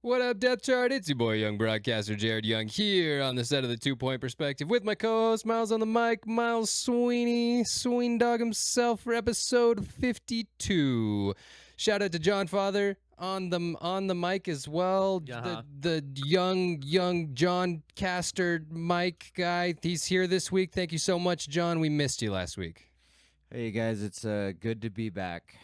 What up, Depth Chart? It's your boy, young broadcaster Jared Young, here on the set of the 2 Point Perspective with my co-host Miles on the mic, Miles Sweeney, Sween Dog himself for episode 52. Shout out to John Father on the mic as well. Uh-huh. The young John Caster mic guy. He's here this week. Thank you so much, John. We missed you last week. Hey guys, it's good to be back.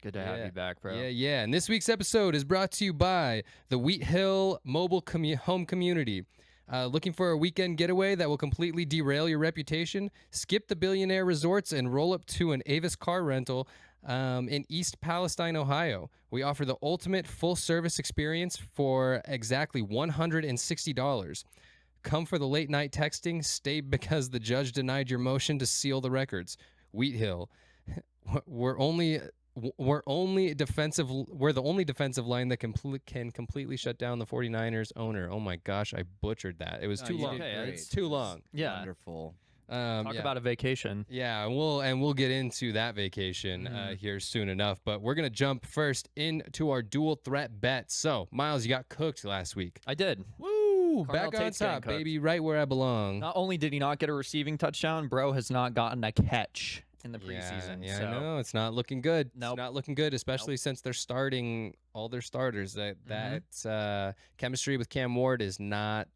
Good to have you back, bro. Yeah. And this week's episode is brought to you by the Wheat Hill Mobile Home Community. Looking for a weekend getaway that will completely derail your reputation? Skip the billionaire resorts and roll up to an Avis car rental in East Palestine, Ohio. We offer the ultimate full-service experience for exactly $160. Come for the late-night texting. Stay because the judge denied your motion to seal the records. Wheat Hill. We're the only defensive line that can completely shut down the 49ers owner. Oh my gosh, I butchered that. It was too long. It's too long. Yeah. Wonderful. Talk about a vacation. Yeah, and we'll get into that vacation here soon enough. But we're gonna jump first into our dual threat bet. So, Miles, you got cooked last week. I did. Woo! Carnell Back on Tate's getting top, cooked. baby, right where I belong. Not only did he not get a receiving touchdown, bro has not gotten a catch in the preseason. Yeah, so. I know. It's not looking good. Nope. It's not looking good, especially since they're starting all their starters. That chemistry with Cam Ward is not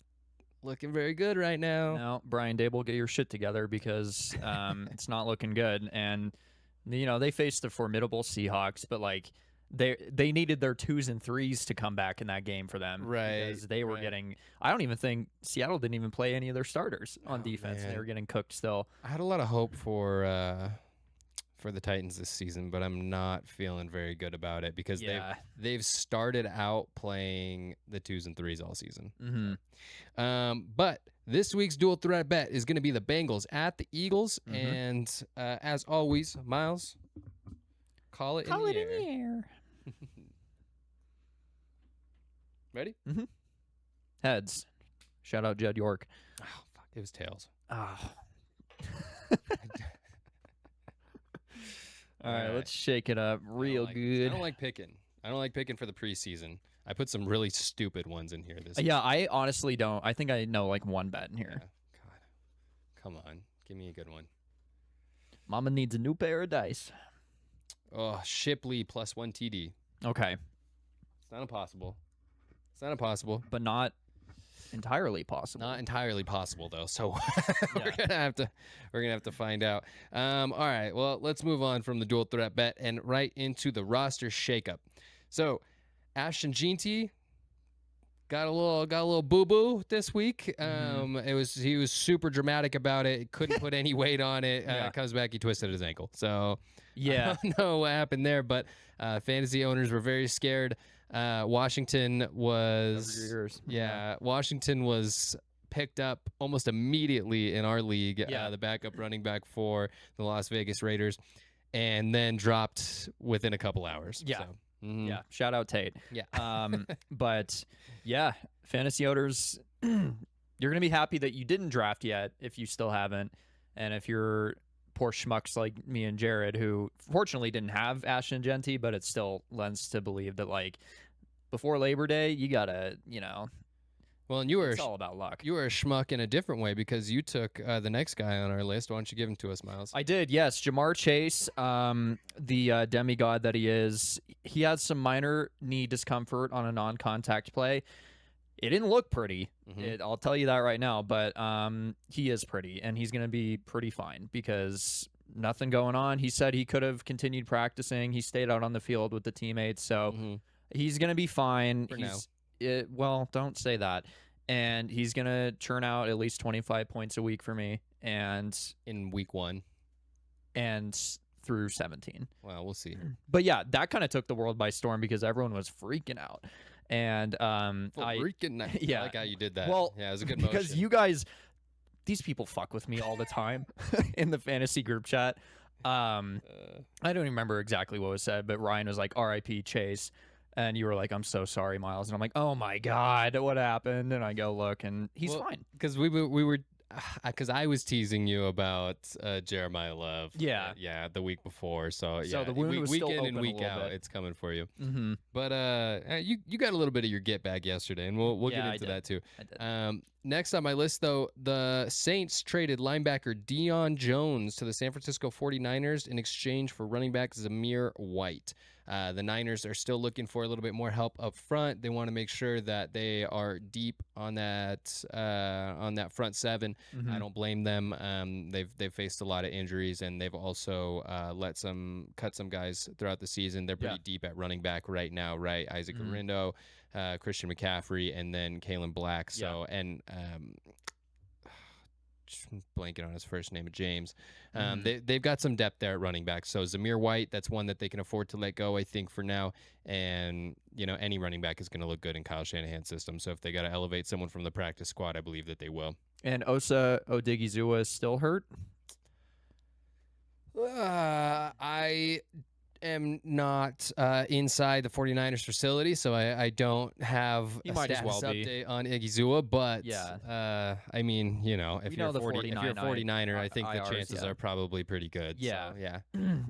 looking very good right now. No, Brian Dable, get your shit together because it's not looking good. And they faced the formidable Seahawks, but they needed their 2s and 3s to come back in that game for them, Right, Because they were right. getting. I don't even think Seattle didn't even play any of their starters on defense, and man. they were getting cooked still. I had a lot of hope for the Titans this season, but I'm not feeling very good about it because Yeah. they've started out playing the 2s and 3s all season. Mm-hmm. But this week's dual threat bet is going to be the Bengals at the Eagles, Mhm. and as always, Miles, call it in the air. Ready? Heads. Shout out Jed York. Oh fuck! It was tails. Oh. All All right, right. let's shake it up real good. I don't like picking. I don't like picking for the preseason. I put some really stupid ones in here this. Yeah, I honestly don't. I think I know like one bet in Yeah. here. God, come on, give me a good one. Mama needs a new pair of dice. Oh, Shipley plus 1 TD. Okay, It's not impossible. It's not impossible. but not entirely possible. Not entirely possible though. So we're Yeah. gonna have to find out. All right. Well, let's move on from the dual threat bet and right into the roster shakeup. So Ashton Jeanty got a little boo boo this week. He was super dramatic about it. Couldn't put any weight on it. Yeah. Comes back, he twisted his ankle. So Yeah. I don't know what happened there, but fantasy owners were very scared. Washington was Cover your ears. Washington was picked up almost immediately in our league, Yeah. the backup running back for the Las Vegas Raiders, and then dropped within a couple hours. Yeah. So, mhm. Yeah. Shout out Tate. Yeah. But yeah, fantasy owners, you're gonna be happy that you didn't draft yet if you still haven't, and if you're poor schmucks like me and Jared, who fortunately didn't have Ashton Jeanty, but it still lends to believe that before Labor Day, you gotta, Well, and you were it's all about luck. you were a schmuck in a different way because you took the next guy on our list. Why don't you give him to us, Miles? I did, yes. Jamar Chase, the demigod that he is, he had some minor knee discomfort on a non-contact play. It didn't look pretty. Mhm. I'll tell you that right now, but he is pretty, and he's going to be pretty fine because nothing going on. He said he could have continued practicing. He stayed out on the field with the teammates, so Mhm. he's going to be fine. For Well, don't say that. And he's going to churn out at least 25 points a week for me, and In week 1. through 17. Well, we'll see. But yeah, that kind of took the world by storm because everyone was freaking out. And Freaking nice. yeah. I like how you did that. Well, yeah, it was a good because motion. you guys, these people fuck with me all the time in the fantasy group chat. I don't even remember exactly what was said, but Ryan was like, "R.I.P. Chase," and you were like, "I'm so sorry, Miles," and I'm like, "Oh my god, what happened?" And I go look, and he's Well, fine. because we were because I was teasing you about Jeremiah Love. Yeah. Yeah, the week before. So So yeah, the wound was week still in open and a week little out, bit. it's coming for you. Mm-hmm. But you got a little bit of your get back yesterday, and we'll Yeah, get I into did. that too. I did. Next on my list, though, the Saints traded linebacker Deion Jones to the San Francisco 49ers in exchange for running back Zamir White. The Niners are still looking for a little bit more help up front. They want to make sure that they are deep on that front seven. Mhm. I don't blame them. They've faced a lot of injuries, and they've also cut some guys throughout the season. They're pretty deep at running back right now, right? Isaac Mhm. Arindo, Christian McCaffrey, and then Kalen Black. So and just blanking on his first name, James. They've got some depth there at running back. So Zamir White, that's one that they can afford to let go, I think, for now. And any running back is going to look good in Kyle Shanahan's system. So if they got to elevate someone from the practice squad, I believe that they will. And Osa Odigizua is still hurt. I am not inside the 49ers facility, so I don't have You a might as status well be. update on Igizua, but Yeah. I mean, if We you're know a the 49er, I think the IRs, chances yeah. are probably pretty good. Yeah. So,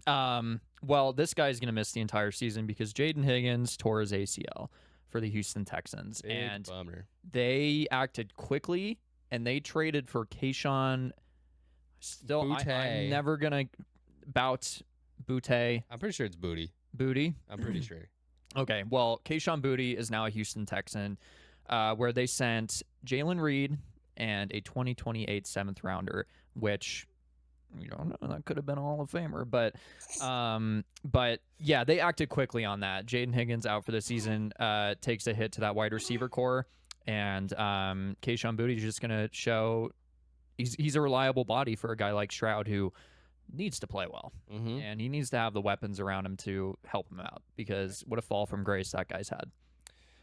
yeah. Well, this guy's going to miss the entire season because Jaden Higgins tore his ACL for the Houston Texans. Big and bummer. they acted quickly, and they traded for Kayshawn. Boutte. I'm never going to bout Boutte. I'm pretty sure it's Booty. Booty? I'm pretty sure. Okay, well, Kayshawn Boutte is now a Houston Texan, where they sent Jalen Reed and a 2028 seventh rounder, which you don't know, that could have been a Hall of Famer, but yeah, they acted quickly on that. Jaden Higgins out for the season, takes a hit to that wide receiver core, and Kayshawn Boutte is just gonna show he's a reliable body for a guy like Stroud who needs to play well, and he needs to have the weapons around him to help him out, because what a fall from grace that guy's had.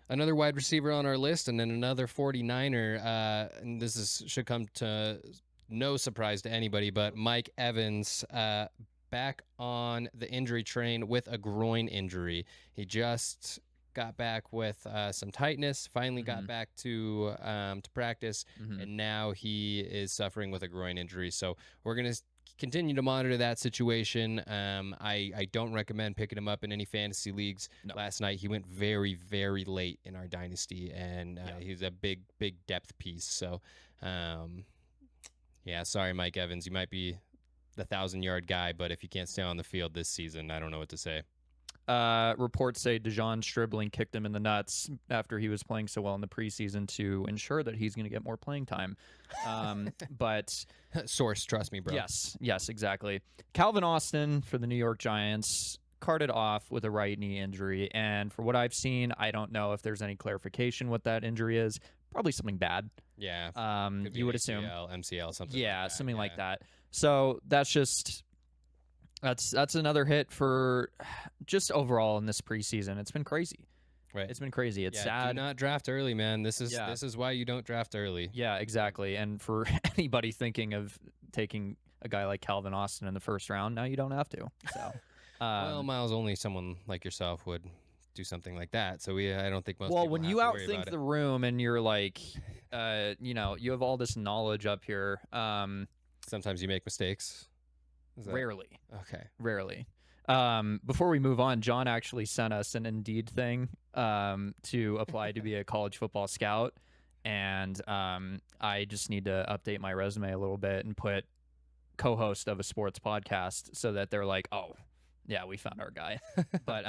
Another wide receiver on our list, and then another 49er, and this should come to no surprise to anybody, but Mike Evans back on the injury train with a groin injury. He just got back with some tightness, finally got back to practice, and now he is suffering with a groin injury. So we're going to continue to monitor that situation. I don't recommend picking him up in any fantasy leagues. No. Last night he went very, very late in our dynasty, and he's a big depth piece. So, yeah, sorry, Mike Evans. You might be the 1,000-yard guy, but if you can't stay on the field this season, I don't know what to say. Reports say Dejon Stribling kicked him in the nuts after he was playing so well in the preseason to ensure that he's going to get more playing time. But Source, trust me, bro. yes, exactly. Calvin Austin for the New York Giants carted off with a right knee injury, and for what I've seen, I don't know if there's any clarification what that injury is. Probably something bad. Yeah. Could be You an would assume. ACL, MCL, something. Yeah, like that. something like that. So that's another hit for just overall in this preseason. It's been crazy. Right. It's been crazy. It's Do sad. not draft early, man. This is Yeah. this is why you don't draft early. Yeah, exactly. And for anybody thinking of taking a guy like Calvin Austin in the first round, now you don't have to. So, Well, Miles, only someone like yourself would do something like that. So I don't think most. well, people when have you to worry outthink about the room and you're like, you have all this knowledge up here. Sometimes you make mistakes. Is that- Rarely. Okay. Rarely. Before we move on, John actually sent us an Indeed thing to apply to be a college football scout, and I just need to update my resume a little bit and put co-host of a sports podcast so that they're like, oh, yeah, we found our guy. But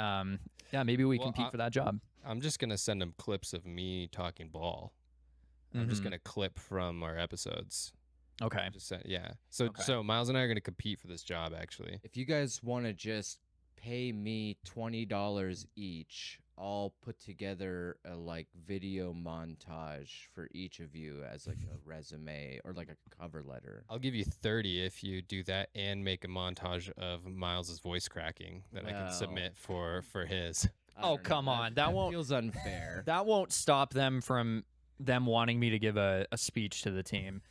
yeah, maybe we Well, compete for that job. I'm just gonna send them clips of me talking ball. I'm just Mhm. gonna clip from our episodes. Okay. Yeah. So Okay. so Miles and I are gonna compete for this job actually. If you guys want to just pay me $20 each, I'll put together a video montage for each of you as a resume or a cover letter. I'll give you 30 if you do that and make a montage of Miles's voice cracking that I can Well. submit for his. I Oh, don't know, come on. That won't- feels unfair. That won't stop them from them wanting me to give a speech to the team.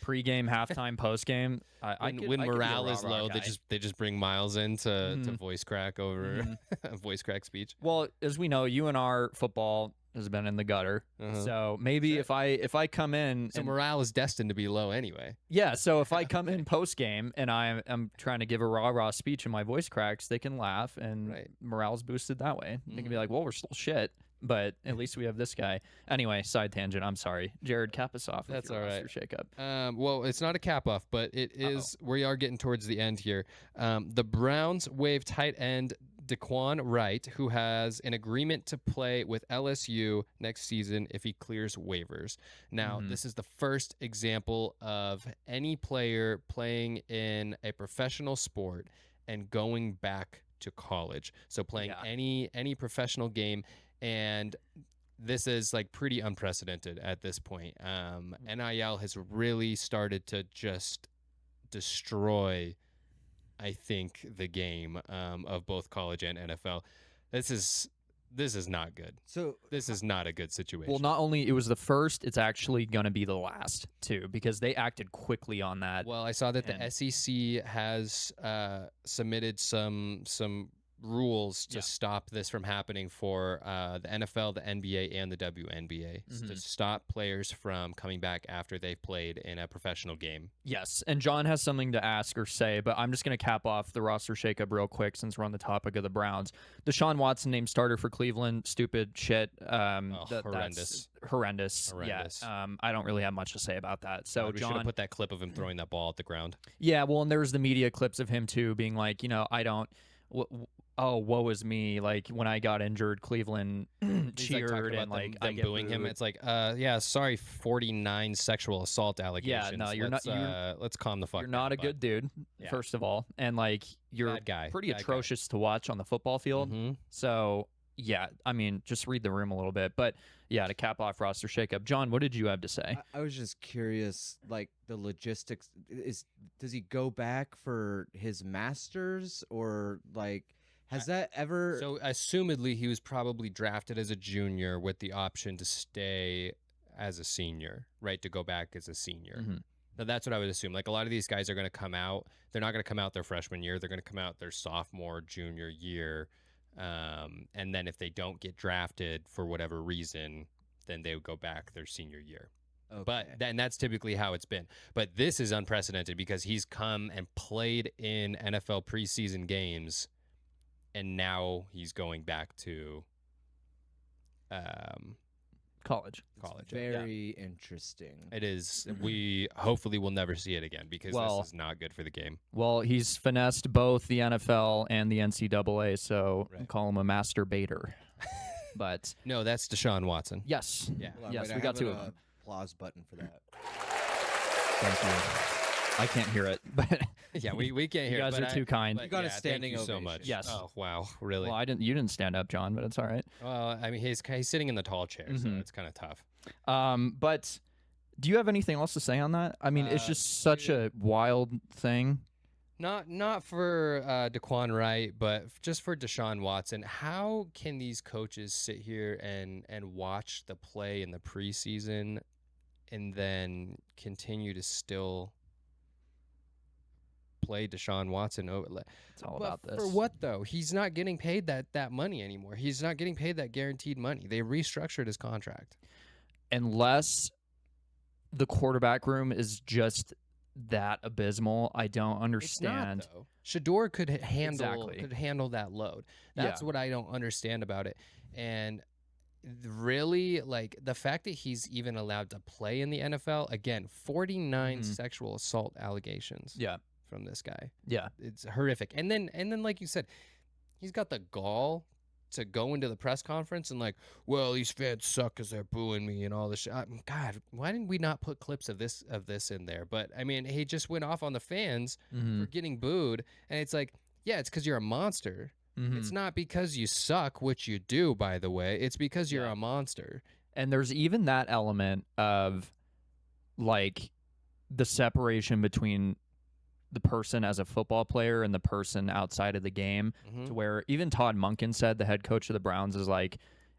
Pre-game, halftime, post-game. When morale is low, they just bring Miles in to voice crack over a voice crack speech. Well, as we know, UNR football has been in the gutter. Uh-huh. So maybe if I come in, So and, morale is destined to be low anyway. yeah. So if I come in post game and I'm trying to give a rah speech and my voice cracks, they can laugh and Right. morale's boosted that way. They can be Mhm. like, well, we're still shit, but at least we have this guy. Anyway, side tangent. I'm sorry, Jared. Cap us off. With That's your all right. roster shakeup. Well, it's not a cap off, but it is. We are getting towards the end here. The Browns waived tight end Daquan Wright, who has an agreement to play with LSU next season if he clears waivers. Now, Mhm. this is the first example of any player playing in a professional sport and going back to college. So playing Yeah. any professional game, and this is like pretty unprecedented at this point. NIL has really started to just destroy, I think, the game of both college and NFL. This is not good. So This is not a good situation. Well, not only it was the first, it's actually going to be the last too, because they acted quickly on that. Well, I saw that the And- SEC has submitted some rules to Yeah. stop this from happening for the NFL, the NBA, and the WNBA to Mhm. stop players from coming back after they've played in a professional game. Yes, and John has something to ask or say, but I'm just going to cap off the roster shakeup real quick since we're on the topic of the Browns. Deshaun Watson named starter for Cleveland. Stupid shit. That's horrendous. horrendous. Horrendous. Yeah. I don't really have much to say about that. So God, we should have John, put that clip of him throwing that ball at the ground. yeah. Well, and there was the media clips of him too, being like, I don't. Oh, woe is me! Like when I got injured, Cleveland He's like talking cheered about and like I them get booing him. booed. It's like, yeah, sorry, 49 sexual assault allegations. no, you're not- let's calm the fuck You're down, not a bud. good dude, Yeah. first of all, and like you're Bad guy. pretty Bad guy. atrocious to watch on the football field. Mhm. So yeah, I mean, just read the room a little bit. But yeah, to cap off roster shakeup, John, what did you have to say? I was just curious, like the logistics. Does he go back for his masters, or like has that ever? So, assumedly, he was probably drafted as a junior with the option to stay as a senior, right? To go back as a senior. Mhm. Now, that's what I would assume. Like, a lot of these guys are going to come out. They're not going to come out their freshman year. They're going to come out their sophomore, junior year. And then if they don't get drafted for whatever reason, then they would go back their senior year. Okay. But then that's typically how it's been. But this is unprecedented because he's come and played in NFL preseason games, and now he's going back to College. It's college. very interesting. It is. We hopefully will never see it again because Well- this is not good for the game. Well, he's finessed both the NFL and the NCAA, so Right. call him a masturbator. But No, that's Deshaun Watson. yes, Yeah. Hold on, yes, wait, I we got have two an, of them. applause button for that. Thank you. I can't hear it, but Yeah, we can't hear. you guys it, are but too kind. but You got a yeah, standing thank you so ovation. much. Yes. Oh wow, really? Well, you didn't stand up, John, but it's all right. Well, I mean, he's sitting in the tall chair, so Mhm. it's kind of tough. But do you have anything else to say on that? I mean, it's just such a wild thing. Not for Daquan Wright, but just for Deshaun Watson. How can these coaches sit here and watch the play in the preseason and then continue to still play Deshaun Watson over? It's all But about this. For what though? He's not getting paid that money anymore. He's not getting paid that guaranteed money. They restructured his contract. Unless the quarterback room is just that abysmal, I don't understand. It's not, though. Shador could handle Exactly. that load. That's Yeah. what I don't understand about it. And really, like the fact that he's even allowed to play in the NFL again, 49 Mhm. sexual assault allegations Yeah, from this guy. yeah, It's horrific. And then like you said, he's got the gall to go into the press conference and like, well, these fans suck because they're booing me and all this shit. God, why didn't we not put clips of this in there? But I mean, he just went off on the fans Mhm. for getting booed, and it's like, yeah, it's because you're a monster. Mhm. It's not because you suck, which you do, by the way. It's because you're Yeah. a monster. And there's even that element of like the separation between the person as a football player and the person outside of the game, Mhm. to where even Todd Monken said, the head coach of the Browns, is like,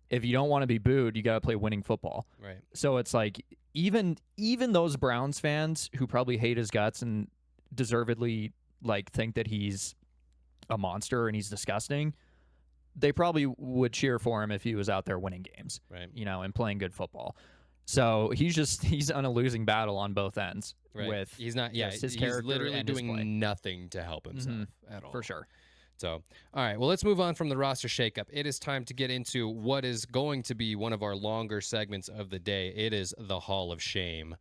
if you don't want to be booed, you got to play winning football. Right. So it's like even those Browns fans who probably hate his guts and deservedly like think that he's a monster and he's disgusting, they probably would cheer for him if he was out there winning games, Right. and playing good football. So he's on a losing battle on both ends Right. with He's not. Yeah. just his he's character literally and his play. doing nothing to help himself at all. for sure. So, all right. Well, let's move on from the roster shakeup. It is time to get into what is going to be one of our longer segments of the day. It is the Hall of Shame.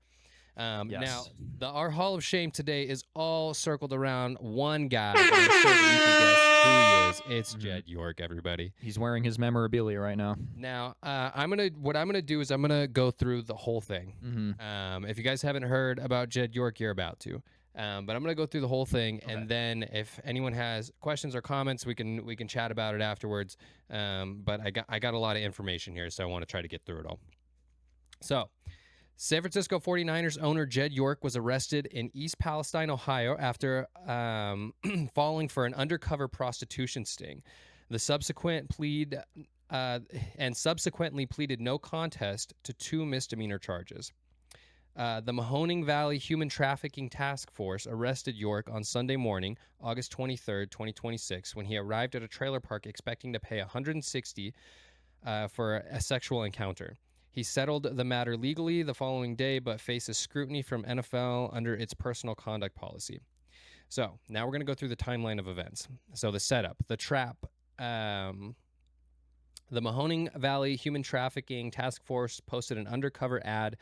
Now, Yes. our Hall of Shame today is all circled around one guy. And I'm sure that you can guess who he is. It's Jed York, everybody. He's wearing his memorabilia right now. Now, what I'm gonna do is I'm gonna go through the whole thing. Mm-hmm. If you guys haven't heard about Jed York, you're about to. But I'm gonna go through the whole thing, and then if anyone has questions or comments, we can chat about it afterwards. But I got a lot of information here, so I want to try to get through it all. So, San Francisco 49ers owner Jed York was arrested in East Palestine, Ohio, after falling for an undercover prostitution sting. The subsequently pleaded no contest to 2 misdemeanor charges. The Mahoning Valley Human Trafficking Task Force arrested York on Sunday morning, August 23rd, 2026, when he arrived at a trailer park expecting to pay $160 for a sexual encounter. He settled the matter legally the following day, but faces scrutiny from NFL under its personal conduct policy. So now we're going to go through the timeline of events. So the setup, the trap. The Mahoning Valley Human Trafficking Task Force posted an undercover ad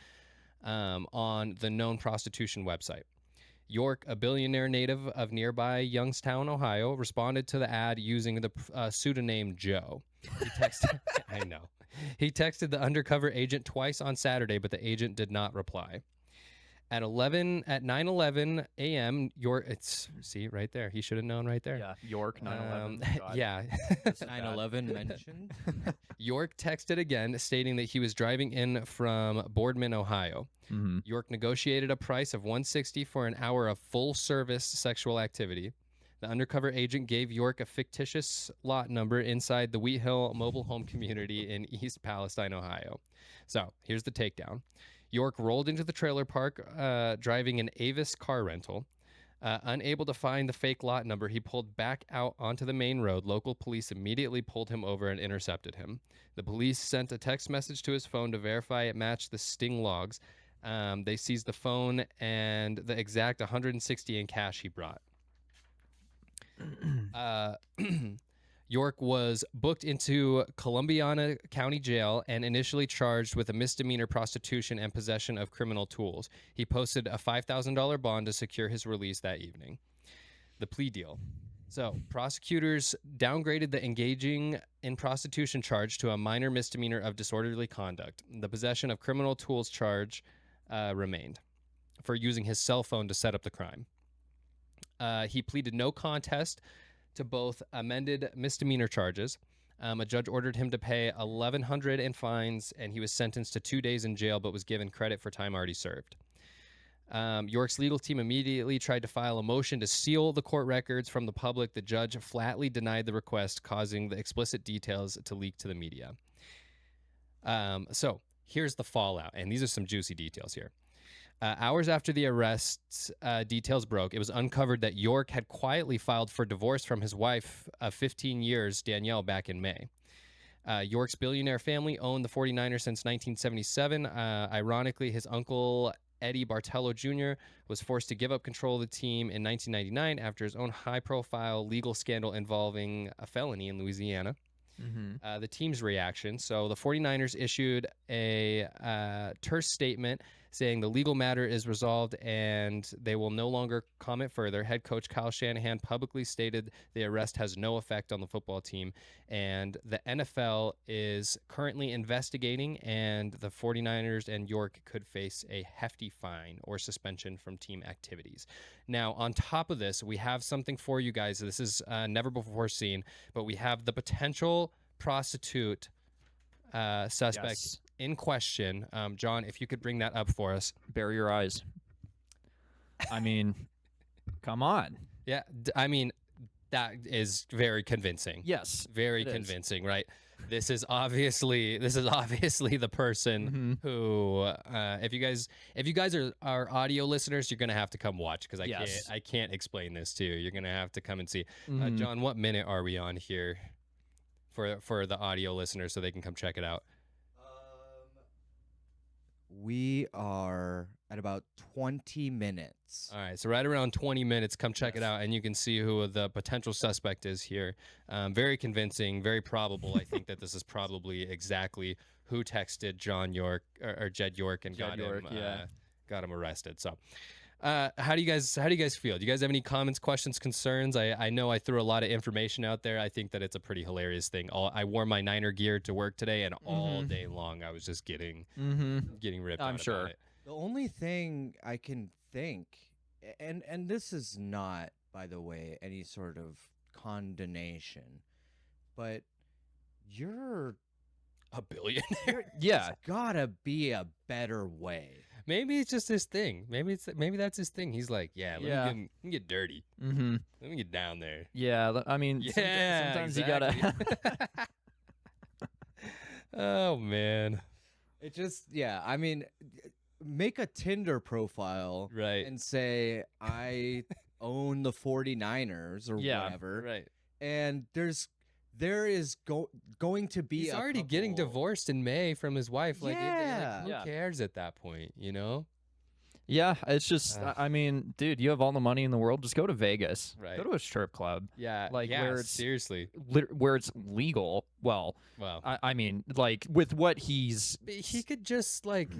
on the known prostitution website. York, a billionaire native of nearby Youngstown, Ohio, responded to the ad using the pseudonym Joe. He texted, I know. He texted the undercover agent twice on Saturday, but the agent did not reply. At 9:11 a.m., York. See right there. He should have known right there. Yeah, York 9/11. God. Yeah. 9/11 mentioned. York texted again, stating that he was driving in from Boardman, Ohio. Mm-hmm. York negotiated a price of $160 for an hour of full-service sexual activity. The undercover agent gave York a fictitious lot number inside the Wheat Hill mobile home community in East Palestine, Ohio. So here's the takedown. York rolled into the trailer park driving an Avis car rental. Unable to find the fake lot number, he pulled back out onto the main road. Local police immediately pulled him over and intercepted him. The police sent a text message to his phone to verify it matched the sting logs. They seized the phone and the exact $160 in cash he brought. York was booked into Columbiana County Jail and initially charged with a misdemeanor prostitution and possession of criminal tools. He posted a $5,000 bond to secure his release that evening. The plea deal. So, prosecutors downgraded the engaging in prostitution charge to a minor misdemeanor of disorderly conduct. The possession of criminal tools charge remained for using his cell phone to set up the crime. He pleaded no contest to both amended misdemeanor charges. A judge ordered him to pay $1,100 in fines, and he was sentenced to 2 days in jail, but was given credit for time already served. York's legal team immediately tried to file a motion to seal the court records from the public. The judge flatly denied the request, causing the explicit details to leak to the media. So here's the fallout, and these are some juicy details here. Hours after the arrests details broke, it was uncovered that York had quietly filed for divorce from his wife of 15 years, Danielle, back in May. York's billionaire family owned the 49ers since 1977. Ironically, his uncle, Eddie Bartello Jr., was forced to give up control of the team in 1999 after his own high-profile legal scandal involving a felony in Louisiana. The team's reaction. So the 49ers issued a terse statement saying the legal matter is resolved and they will no longer comment further. Head coach Kyle Shanahan publicly stated the arrest has no effect on the football team, and the NFL is currently investigating, and the 49ers and York could face a hefty fine or suspension from team activities. Now, on top of this, we have something for you guys. This is never before seen, but we have the potential prostitute suspect in question. John, if you could bring that up for us. Bury your eyes. I mean, come on. Yeah, I mean, that is very convincing. Yes, Very convincing, right? This is obviously the person who, if you guys are audio listeners, you're gonna have to come watch because I can't explain this to you. You're gonna have to come and see. John, what minute are we on here? for the audio listeners so they can come check it out? We are at about 20 minutes. All right, so right around 20 minutes, come check it Yes. out, and you can see who the potential suspect is here. Very convincing, very probable. I think that this is probably exactly who texted John York or Jed York and Jed York, got him arrested. So, how do you guys feel? Do you guys have any comments, questions, concerns? I know I threw a lot of information out there. I think that it's a pretty hilarious thing. I wore my Niner gear to work today, and all day long I was just getting ripped. I'm on sure. about it. The only thing I can think, and this is not, by the way, any sort of condemnation, but you're A billionaire. Yeah. there's gotta be a better way. Maybe it's just his thing. Maybe that's his thing. He's like, yeah, let me get dirty. Mm-hmm. Let me get down there. Yeah. I mean, Yeah, sometimes you gotta. Oh man. It just, yeah, I mean, make a Tinder profile Right. and say, I own the 49ers or Yeah, whatever. Right. And there is going to be He's a already getting couple- divorced in May from his wife. Like, Yeah. who Yeah. cares at that point? You know? Yeah, it's just. Ugh. I mean, dude, you have all the money in the world. Just go to Vegas. Right. Go to a strip club. Yeah. Like, yeah, where it's- seriously. Where it's legal. Well, Wow. I mean, like with what he's. But he could just like,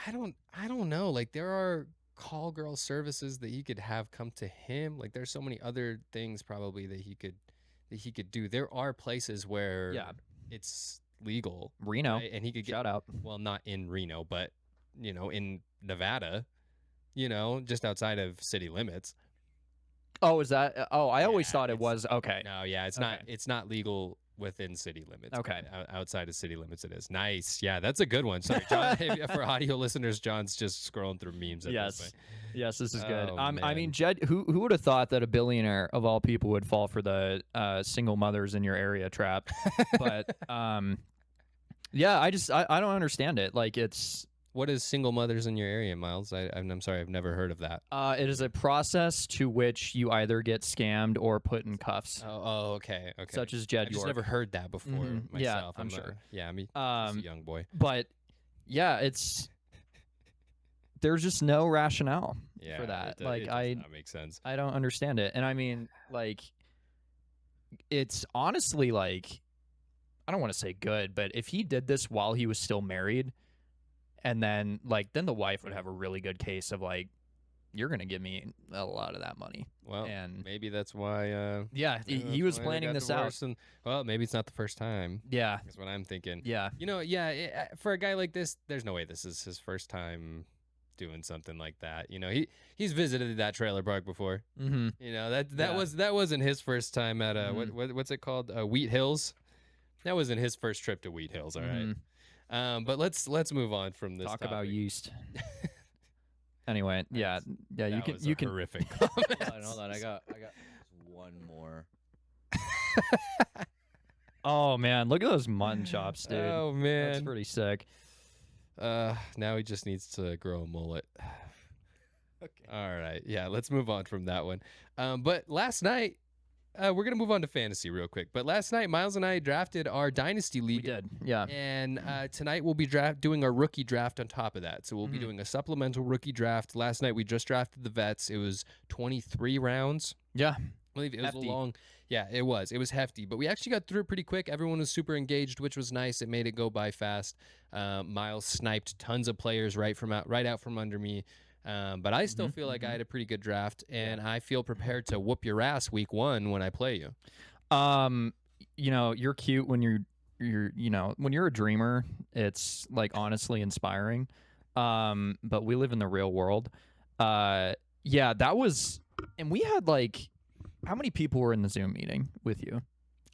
I don't know. Like there are call girl services that he could have come to him. Like there's so many other things probably that he could do. There are places where Yeah. it's legal, Reno. right? And he could get, Shout out. well, not in Reno, but in Nevada, just outside of city limits. Oh, is that? Oh, I always Yeah, thought it it's- was. Okay. No, yeah, it's Okay. not. It's not legal within city limits. but Okay. outside of city limits, it is. Nice. Yeah, that's a good one. Sorry, John. For audio listeners, John's just scrolling through memes. At this Yes. point. Yes, this is good. Oh, I man. mean, Jed, who would have thought that a billionaire of all people would fall for the single mothers in your area trap? But yeah, I don't understand it. Like it's What is single mothers in your area, Miles? I'm sorry, I've never heard of that. it is a process to which you either get scammed or put in cuffs, Oh, okay, okay. such as I Jed just York. never heard that before Mhm. Yeah, myself. I'm sure. Yeah, I'm just a Um, young boy. but yeah, there's just no rationale Yeah, for that. It, Like it does not make sense. I don't understand it. And I mean, like, it's honestly like, I don't want to say good, but if he did this while he was still married, and then the wife would have a really good case of like, you're gonna give me a lot of that money. Well, And maybe that's why. yeah, maybe he that's was why they planning got this out. divorced and- well, maybe it's not the first time. Yeah, That's what I'm thinking. yeah, For a guy like this, there's no way this is his first time doing something like that. He's visited that trailer park before. mm-hmm. That Yeah. wasn't his first time at Mhm. what's it called? Wheat Hills. That wasn't his first trip to Wheat Hills. All right. But let's move on from this. Talk about topic. yeast. Anyway, yeah, That you can was you a can. horrific. Hold on. I got one more. Oh man, look at those mutton chops, dude. Oh That's man. pretty sick. Now he just needs to grow a mullet. Okay. All right. Yeah, let's move on from that one. But last night, we're going to move on to fantasy real quick. But last night, Miles and I drafted our Dynasty We League. did, yeah. And tonight we'll be doing our rookie draft on top of that. So we'll be Mhm. doing a supplemental rookie draft. Last night we just drafted the vets. It was 23 rounds. Yeah. I believe it was Hefty. a long. Yeah, it was. It was hefty, but we actually got through it pretty quick. Everyone was super engaged, which was nice. It made it go by fast. Miles sniped tons of players right out from under me. But I still Mhm, feel like I mhm. had a pretty good draft, and I feel prepared to whoop your ass week 1 when I play you. You're cute when you're when you're a dreamer. It's like honestly inspiring. But we live in the real world. Yeah, that was, and we had like, how many people were in the Zoom meeting with you?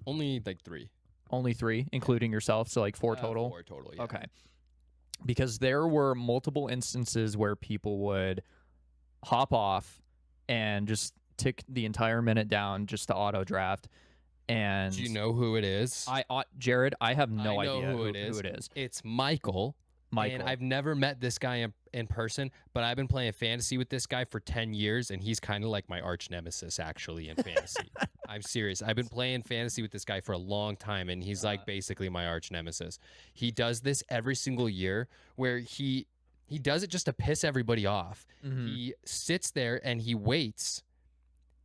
Only like 3. Only 3, including yourself. So like 4 total. 4 total. Yeah. Okay. Because there were multiple instances where people would hop off and just tick the entire minute down just to auto draft. And Do you know who it is? Jared, I have no I know idea who it is. Who it is. It's Michael. Michael. And I've never met this guy in person, but I've been playing fantasy with this guy for 10 years, and he's kind of like my arch nemesis, actually, in fantasy. I'm serious. I've been playing fantasy with this guy for a long time, and he's like basically my arch nemesis. He does this every single year where he does it just to piss everybody off. Mhm. He sits there and he waits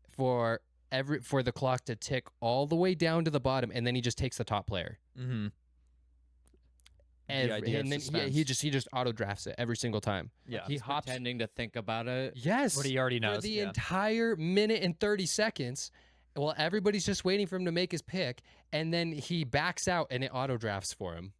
for the clock to tick all the way down to the bottom, and then he just takes the top player. Mm-hmm. And idea of then suspense. he just auto drafts it every single time. Yeah. He hops. Pretending to think about it. Yes. What he already For knows. the Yeah. entire minute and 30 seconds. Well, everybody's just waiting for him to make his pick, and then he backs out and it auto drafts for him.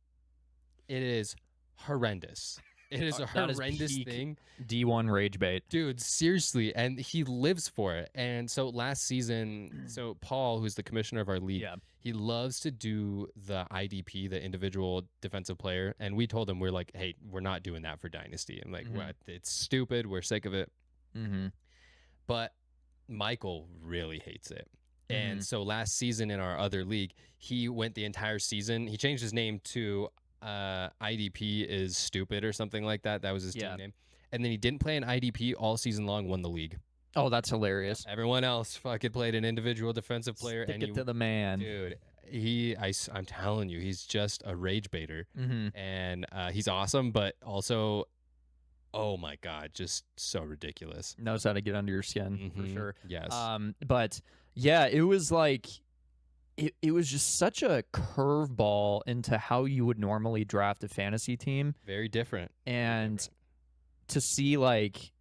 It is horrendous. It is a That is horrendous peak thing. D1 rage bait. Dude, seriously. And he lives for it. And so last season, so Paul, who's the commissioner of our league, Yeah. he loves to do the IDP, the individual defensive player. And we told him, we're like, hey, we're not doing that for Dynasty. I'm like, Mhm. what? It's stupid. We're sick of it. Mm-hmm. But Michael really hates it. Mhm. And so last season in our other league, he went the entire season. He changed his name to IDP is stupid or something like that. That was his Yeah. team name. And then he didn't play an IDP all season long, won the league. Oh, that's hilarious. Everyone else fucking played an individual defensive player. Stick and it to the man. dude, I'm telling you, he's just a rage baiter. Mm-hmm. And he's awesome, but also, oh my God, just so ridiculous. Knows how to get under your skin for Mhm. sure. Yes. But yeah, it was like it was just such a curveball into how you would normally draft a fantasy team, Very different. and different. to see like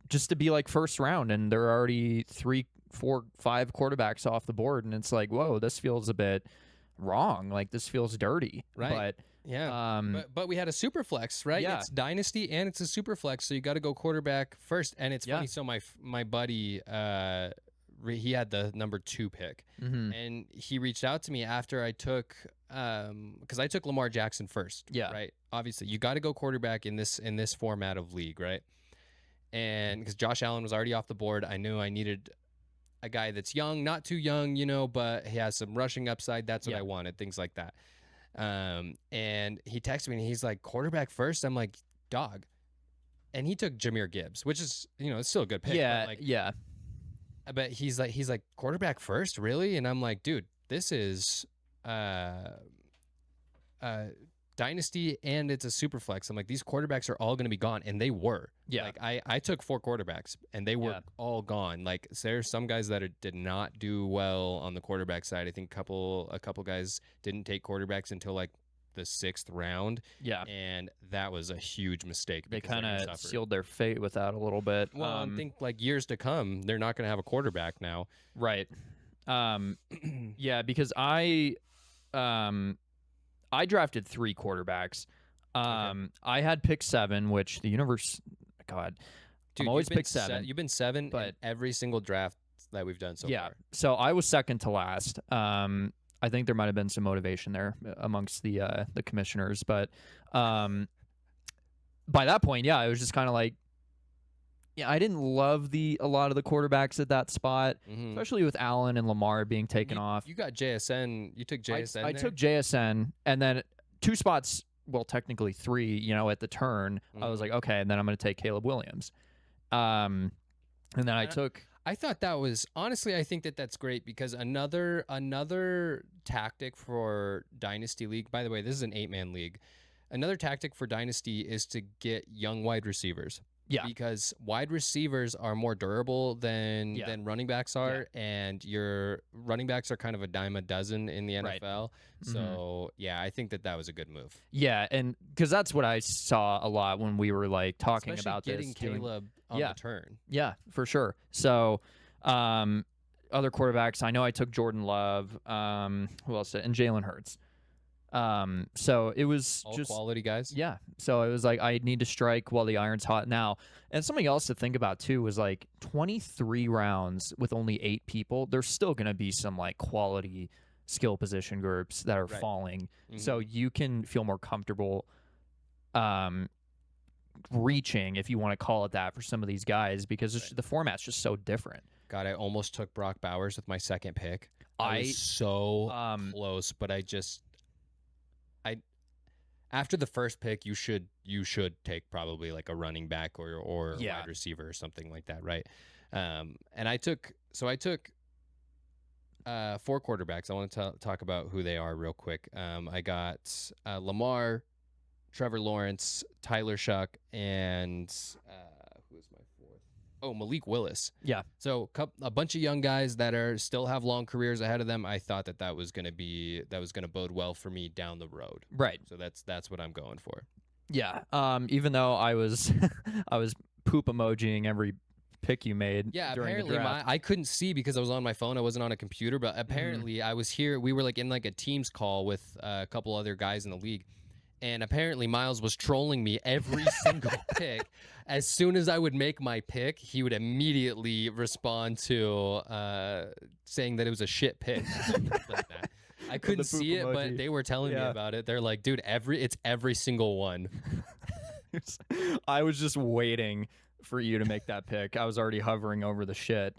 just to be like first round and there are already 3, 4, 5 quarterbacks off the board, and it's like, whoa, this feels a bit wrong. Like this feels dirty. Right. Yeah. But But we had a super flex, right? yeah. It's dynasty and it's a super flex, so you got to go quarterback first. And it's Yeah. funny. So my buddy, he had the number 2 pick, mhm. and he reached out to me after I took, because I took Lamar Jackson first. Yeah. Right. Obviously, you got to go quarterback in this format of league, right? And because Josh Allen was already off the board, I knew I needed a guy that's young, not too young, but he has some rushing upside. That's what Yeah. I wanted, things like that. And he texted me and he's like, quarterback first. I'm like, dog. And he took Jahmyr Gibbs, which is, it's still a good pick. Yeah, But like, yeah. but he's like quarterback first, really? And I'm like, dude, this is dynasty and it's a super flex. I'm like, these quarterbacks are all going to be gone, and they were. Yeah. Like I took 4 quarterbacks and they were Yeah. all gone. Like there's some guys that did not do well on the quarterback side. I think a couple guys didn't take quarterbacks until like the 6th round, Yeah. and that was a huge mistake. They because they're kind gonna of suffer. sealed their fate with that a little bit. Well, I think like years to come, they're not going to have a quarterback now. Right. Yeah, because I drafted 3 quarterbacks. I had pick 7, which the universe, God, Dude, I'm always you've been pick 7. You've been 7 but- in every single draft that we've done so yeah. far. So I was second to last. I think there might have been some motivation there amongst the commissioners, but by that point, yeah, it was just kind of like, yeah, I didn't love a lot of the quarterbacks at that spot, Mhm. especially with Allen and Lamar being taken off. You got JSN. You took JSN. I there? took JSN, and then 2 spots, well, technically 3, at the turn. I was Mhm. like, okay, and then I'm going to take Caleb Williams. And then I And took, I thought that was honestly. I think that's great because another tactic for Dynasty League. By the way, this is an 8-man league. Another tactic for Dynasty is to get young wide receivers. Yeah. Because wide receivers are more durable than Yeah. running backs are, and your running backs are kind of a dime a dozen in the Right. NFL. Mhm. So yeah, I think that was a good move. yeah, and because that's what I saw a lot when we were like talking Especially about getting this. doing- Caleb on Yeah. the turn. Yeah, for sure. So, other quarterbacks, I know I took Jordan Love. Who else? And Jalen Hurts. So it was All just quality guys. yeah. So it was like I need to strike while the iron's hot now. And something else to think about too was like 23 rounds with only 8 people. There's still going to be some like quality skill position groups that are Right. falling. Mhm. So you can feel more comfortable reaching, if you want to call it that, for some of these guys because it's, the format's just so different. God, I almost took Brock Bowers with my 2nd pick. I I was so um close, but I after the first pick, you should you should take probably like a running back or a Yeah. wide receiver or something like that, right? And I took 4 quarterbacks. I want to talk about who they are real quick. I got Lamar, Trevor Lawrence, Tyler Shuck, and who is my fourth? Oh, Malik Willis. Yeah. So a bunch of young guys that still have long careers ahead of them. I thought that was going to bode well for me down the road. Right. So that's what I'm going for. Yeah. Even though I was I was poop emojiing every pick you made. Yeah, during apparently the draft. I couldn't see because I was on my phone. I wasn't on a computer, but apparently I was here. We were like in like a Teams call with a couple other guys in the league. And apparently Miles was trolling me every single pick. As soon as I would make my pick, he would immediately respond to saying that it was a shit pick. or something like that. I couldn't poop see it, but emoji. they were telling me Yeah. about it. They're like, dude, it's every single one. I was just waiting for you to make that pick. I was already hovering over the shit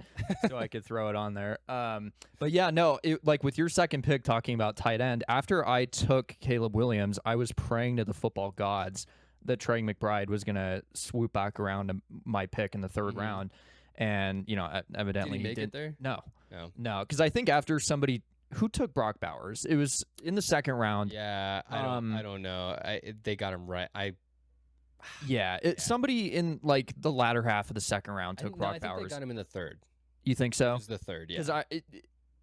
so I could throw it on there. But yeah, no, like with your second pick talking about tight end, after I took Caleb Williams, I was praying to the football gods that Trey McBride was going to swoop back around to my pick in the 3rd Mhm. round. And, you know, evidently Did he make did. it there? No, No. no. Because I think after somebody who took Brock Bowers, it was in the 2nd round. Yeah, I don't know. They got him right. Yeah, somebody in like the latter half of the 2nd round took I Brock think Bowers. they got him in the 3rd. You think It so? was the 3rd, yeah. Because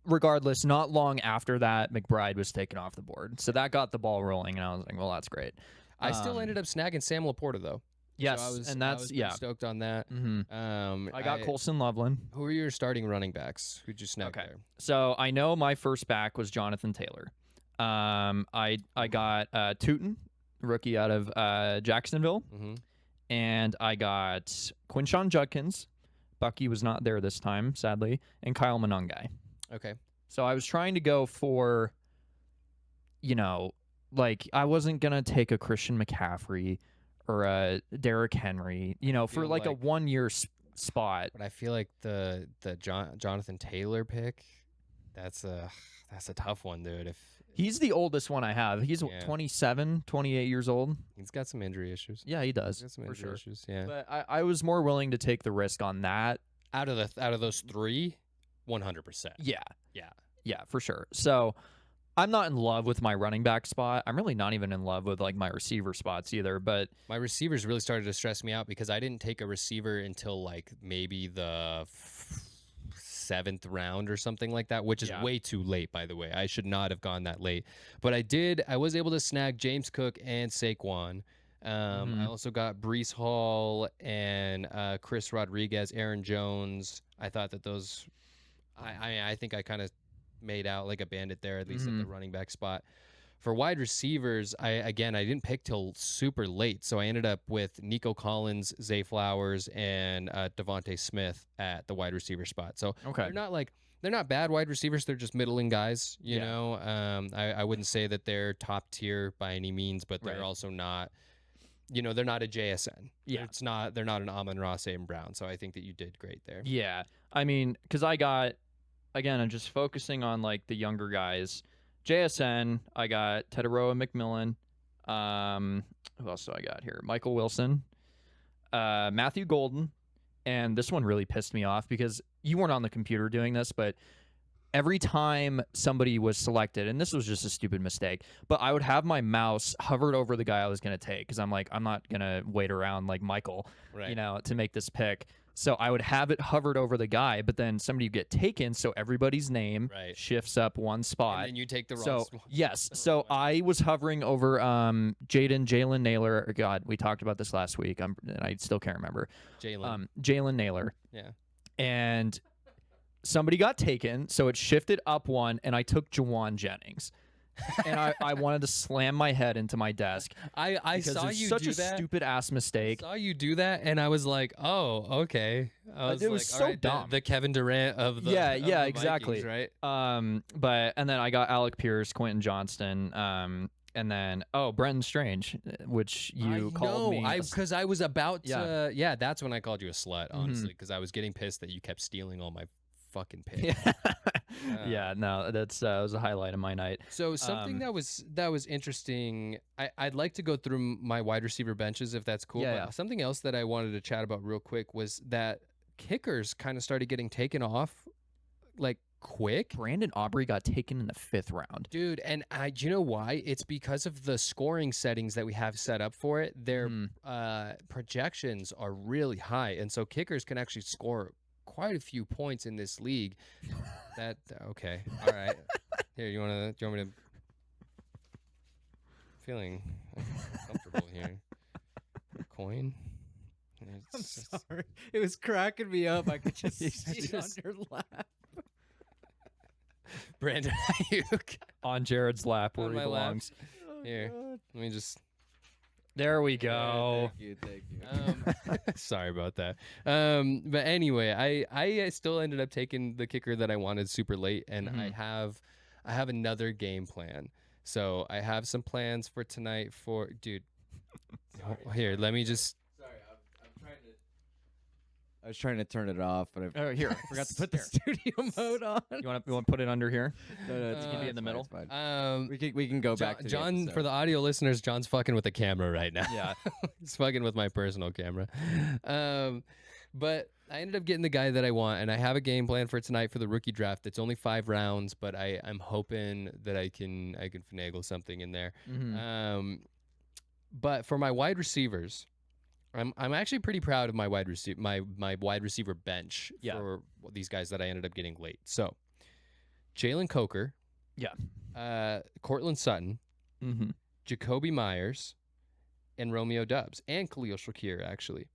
regardless, not long after that, McBride was taken off the board, so that got the ball rolling, and I was like, well, that's great. I still ended up snagging Sam Laporta though. Yes, So I was, and I that's was pretty stoked on that. hmm I got Colson Loveland. Who are your starting running backs? Who'd you snag Okay. there? So I know my first back was Jonathan Taylor. I got Tootin, rookie out of Jacksonville, Mm-hmm. and I got Quinshon Judkins. Bucky was not there this time, sadly, and Kyle Monangai. Okay. So I was trying to go for, you know, like I wasn't gonna take a Christian McCaffrey or a Derrick Henry, you know, for feel like a like- 1-year spot. But I feel like the Jonathan Taylor pick, that's a tough one, dude. If He's the oldest one I have. He's Yeah. 27, 28 years old. he's got some injury issues. Yeah, he does He's got some for injury sure. issues. Yeah. But I was more willing to take the risk on that. Out of those 3, 100%. Yeah, Yeah. yeah, for sure. So I'm not in love with my running back spot. I'm really not even in love with like my receiver spots either. But My receivers really started to stress me out because I didn't take a receiver until like maybe the 7th round or something like that, which is Yeah. way too late, by the way. I should not have gone that late. But I was able to snag James Cook and Saquon. I also got Brees Hall and Chris Rodriguez, Aaron Jones. I thought that those, I think I kind of made out like a bandit there, at least at the running back spot. For wide receivers, I didn't pick till super late, so I ended up with Nico Collins, Zay Flowers, and Devontae Smith at the wide receiver spot. So okay, they're not bad wide receivers. They're just middling guys, you Yeah. know. I wouldn't say that they're top tier by any means, but they're Right. also not. You know, they're not a JSN. Yeah. They're not an Amon-Ra St. Brown. So I think that you did great there. yeah. I mean, because I got, again, I'm just focusing on like the younger guys. JSN, I got Tedoroa McMillan. Who else do I got here? Michael Wilson, Matthew Golden, and this one really pissed me off because you weren't on the computer doing this, but every time somebody was selected, and this was just a stupid mistake, but I would have my mouse hovered over the guy I was going to take because I'm like, I'm not going to wait around like Michael, Right. you know, to make this pick. So I would have it hovered over the guy, but then somebody would get taken, so everybody's name Right. shifts up one spot. And then you take the wrong So spot. yes, so I was hovering over Jalen Naylor. Or God, we talked about this last week. And I still can't remember. Jalen. Jalen Naylor, Yeah. and somebody got taken, so it shifted up one, and I took Jawan Jennings, and I wanted to slam my head into my desk I because saw it's you such do a that. stupid ass mistake. I saw you do that, and I was like, "Oh, okay." I It was like, so all right, dumb. The Kevin Durant of the Yeah, of yeah, the exactly. Vikings, right? But and then I got Alec Pierce, Quentin Johnston, and then Brenton Strange, which you called me. because I was about Yeah. to. Yeah, that's when I called you a slut, honestly, Mhm. because I was getting pissed that you kept stealing all my fucking picks. Yeah. Yeah, no, that's was a highlight of my night. So something that was interesting. I'd like to go through my wide receiver benches if that's cool. Yeah, But yeah. something else that I wanted to chat about real quick was that kickers kind of started getting taken off like quick. Brandon Aubrey got taken in the 5th round. Dude, and do you know why? It's because of the scoring settings that we have set up for it. Their projections are really high, and so kickers can actually score quite a few points in this league. That okay, all right. Here, do you want me to? Feeling comfortable here. Coin. I'm sorry. It was cracking me up. I could just see it on your lap. Brandon Ayuk. On Jared's lap where On he my lap. belongs. Oh, Here. God. Let me just. There we go. Thank you. Sorry about that. But anyway, I still ended up taking the kicker that I wanted super late, and I have another game plan. So I have some plans for tonight. For dude, here, let me just. Sorry, I'm trying to. I was trying to turn it off, but I Oh, here. forgot to put the studio mode on. You want to put it under here? No, it's Uh, fine, be in the it's middle? fine, it's fine. We can go back to the John for episode. the audio listeners. John's fucking with the camera right now. Yeah. He's fucking with my personal camera. But I ended up getting the guy that I want, and I have a game plan for tonight for the rookie draft. It's only 5 rounds, but I'm hoping that I can finagle something in there. But for my wide receivers, I'm actually pretty proud of my wide wide receiver bench Yeah. for these guys that I ended up getting late. So Jalen Coker, Cortland Sutton, Jacoby Myers, and Romeo Doubs, and Khalil Shakir, actually.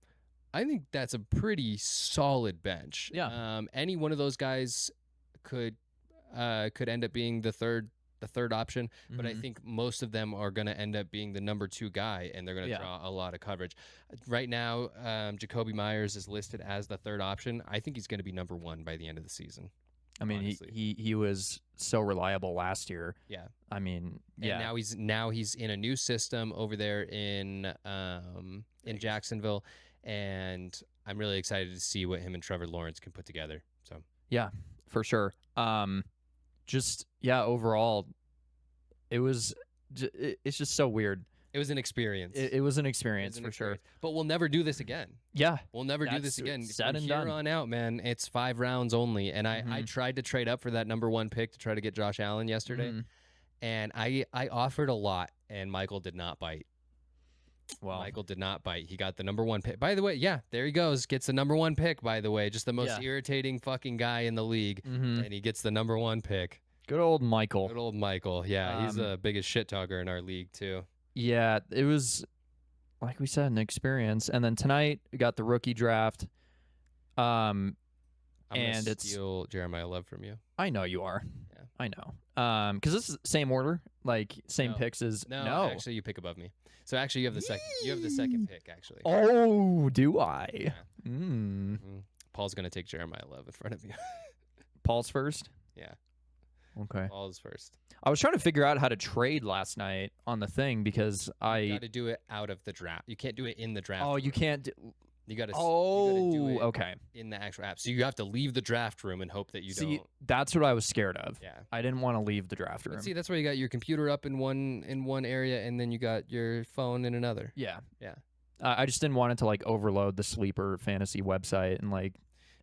I think that's a pretty solid bench. Yeah. Any one of those guys could end up being the third option, but I think most of them are going to end up being the number 2 guy, and they're going to Yeah. draw a lot of coverage. Right now, Jacoby Myers is listed as the third option. I think he's going to be number 1 by the end of the season. I mean, honestly. he was so reliable last year. Yeah. I mean, And now he's in a new system over there in Jacksonville, and I'm really excited to see what him and Trevor Lawrence can put together. So Yeah, for sure. Overall, it's just so weird. it was an experience. It was an It experience was an for sure. experience. But we'll never do this again. Yeah, We'll never do That's this again. said From and here done. on out, man, it's 5 rounds only. And I tried to trade up for that number 1 pick to try to get Josh Allen yesterday. Mhm. And I offered a lot, and Michael did not bite. Well, Michael did not bite. He got the number 1 pick. By the way, yeah, there he goes. Gets the number 1 pick, by the way. Just the most Yeah. irritating fucking guy in the league. Mhm. And he gets the number 1 pick. Good old Michael. Good old Michael. Yeah, he's Um, the biggest shit talker in our league, too. Yeah, it was like we said, an experience. And then tonight we got the rookie draft. I'm And gonna it's- steal Jeremiah Love from you. I know you are. Yeah. I know. Because this is the same order, like same No. picks as No, actually, you pick above me. So actually, you have the second. You have the second pick, actually. Oh, do I? Yeah. Mm. Mhm. Paul's gonna take Jeremiah Love in front of you. Paul's first. Yeah. Okay. Paul's first. I was trying to figure out how to trade last night on the thing because You I. got to do it out of the draft. You can't do it in the draft. Oh, you room. can't. You got to. Oh, do it okay. in the actual app. So you have to leave the draft room and hope that you See, don't. that's what I was scared of. Yeah. I didn't want to leave the draft room. But see, that's where you got your computer up in one area, and then you got your phone in another. Yeah. Yeah. I just didn't want it to like overload the sleeper fantasy website and like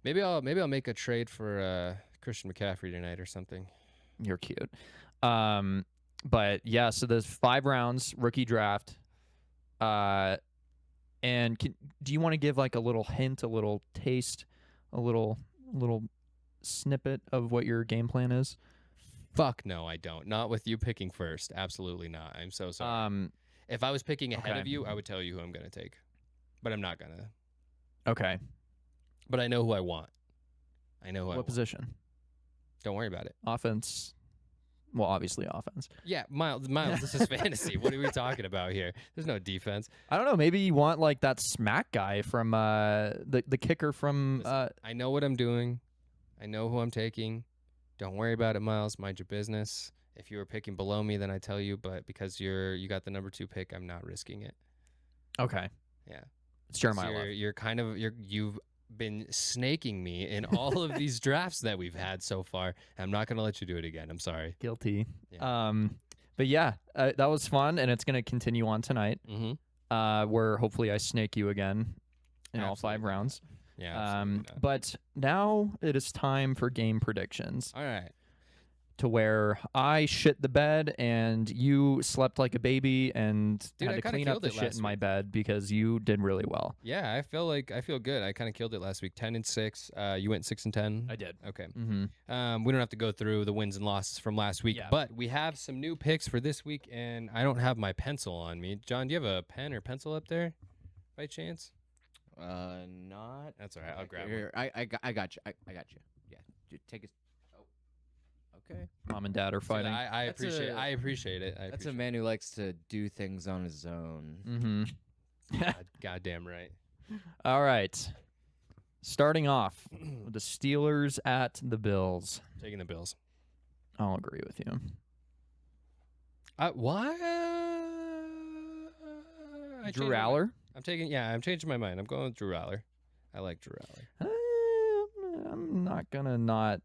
Maybe I'll make a trade for Christian McCaffrey tonight or something. you're cute. But yeah, so there's 5 rounds rookie draft. And do you want to give like a little hint, a little taste, a little snippet of what your game plan is? Fuck no, I don't. Not with you picking first. Absolutely not. I'm so sorry. If I was picking ahead okay. of you, I would tell you who I'm gonna take, but I'm not gonna. Okay. But I know who I want. I know who I What want. position? Don't worry about it. Offense. Well, obviously offense. Yeah, Miles, this is fantasy. What are we talking about here? There's no defense. I don't know. Maybe you want like that smack guy from the kicker from Listen, I know what I'm doing. I know who I'm taking. Don't worry about it, Miles. Mind your business. If you were picking below me, then I tell you. But because you got the number 2 pick, I'm not risking it. Okay. Yeah. It's Jeremiah So Love. you've been snaking me in all of these drafts that we've had so far. I'm not going to let you do it again. I'm sorry. Guilty. Yeah. But yeah, that was fun, and it's going to continue on tonight, where hopefully I snake you again in all 5 Absolutely rounds. Yeah. absolutely not. But now it is time for game predictions, All right. to where I shit the bed and you slept like a baby and Dude, I had to kinda clean up killed the it shit last in my week. bed because you did really well. Yeah, I feel good. I kind of killed it last week. 10-6. You went 6-10. I did. Okay. Mm-hmm. We don't have to go through the wins and losses from last week, Yeah. but we have some new picks for this week, and I don't have my pencil on me. John, do you have a pen or pencil up there, by chance? Not. That's all right. I'll grab Here, I got you. I got you. Yeah. Dude, take a. Oh. Okay. Mom and dad are Dude, fighting. I That's appreciate. a- I appreciate it. That's a man who likes to do things on his own. Mm-hmm. Goddamn right. All right. Starting off with the Steelers at the Bills. Taking the Bills. I'll agree with you. Why? I changed Drew my mind. Aller. I'm changing my mind. I'm going with Drew Aller. I like Drew Aller. I'm not gonna not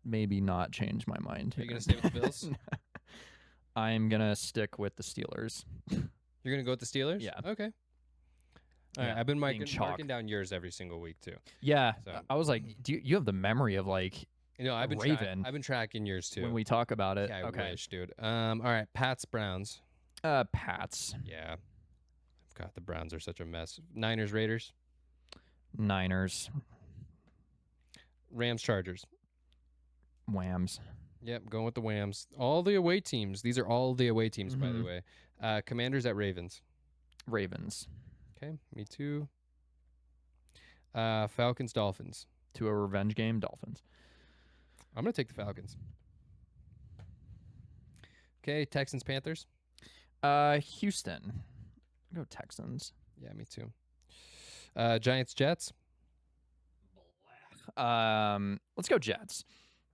change my mind. Are you here. gonna stay with the Bills? I'm gonna stick with the Steelers. You're gonna go with the Steelers? Yeah. Okay. All right. Yeah, I've been being marking chalk. down yours every single week too. Yeah, So- I was like, do you have the memory of like You know, I've been Raven. I've been tracking yours too. when we talk about it? Yeah, I Okay. wish, dude. All right. Pats Browns. Pats, Yeah. God, the Browns are such a mess. Niners Raiders. Niners, Rams Chargers. Whams, Yep, going with the Whams. All the away teams. These are all the away teams, by the Mhm. way. Commanders at Ravens. Ravens, Okay, me too. Falcons Dolphins. to a revenge game. Dolphins, I'm gonna take the Falcons. Okay, Texans Panthers. Houston, go Texans. Yeah, me too. Giants Jets. Let's go Jets.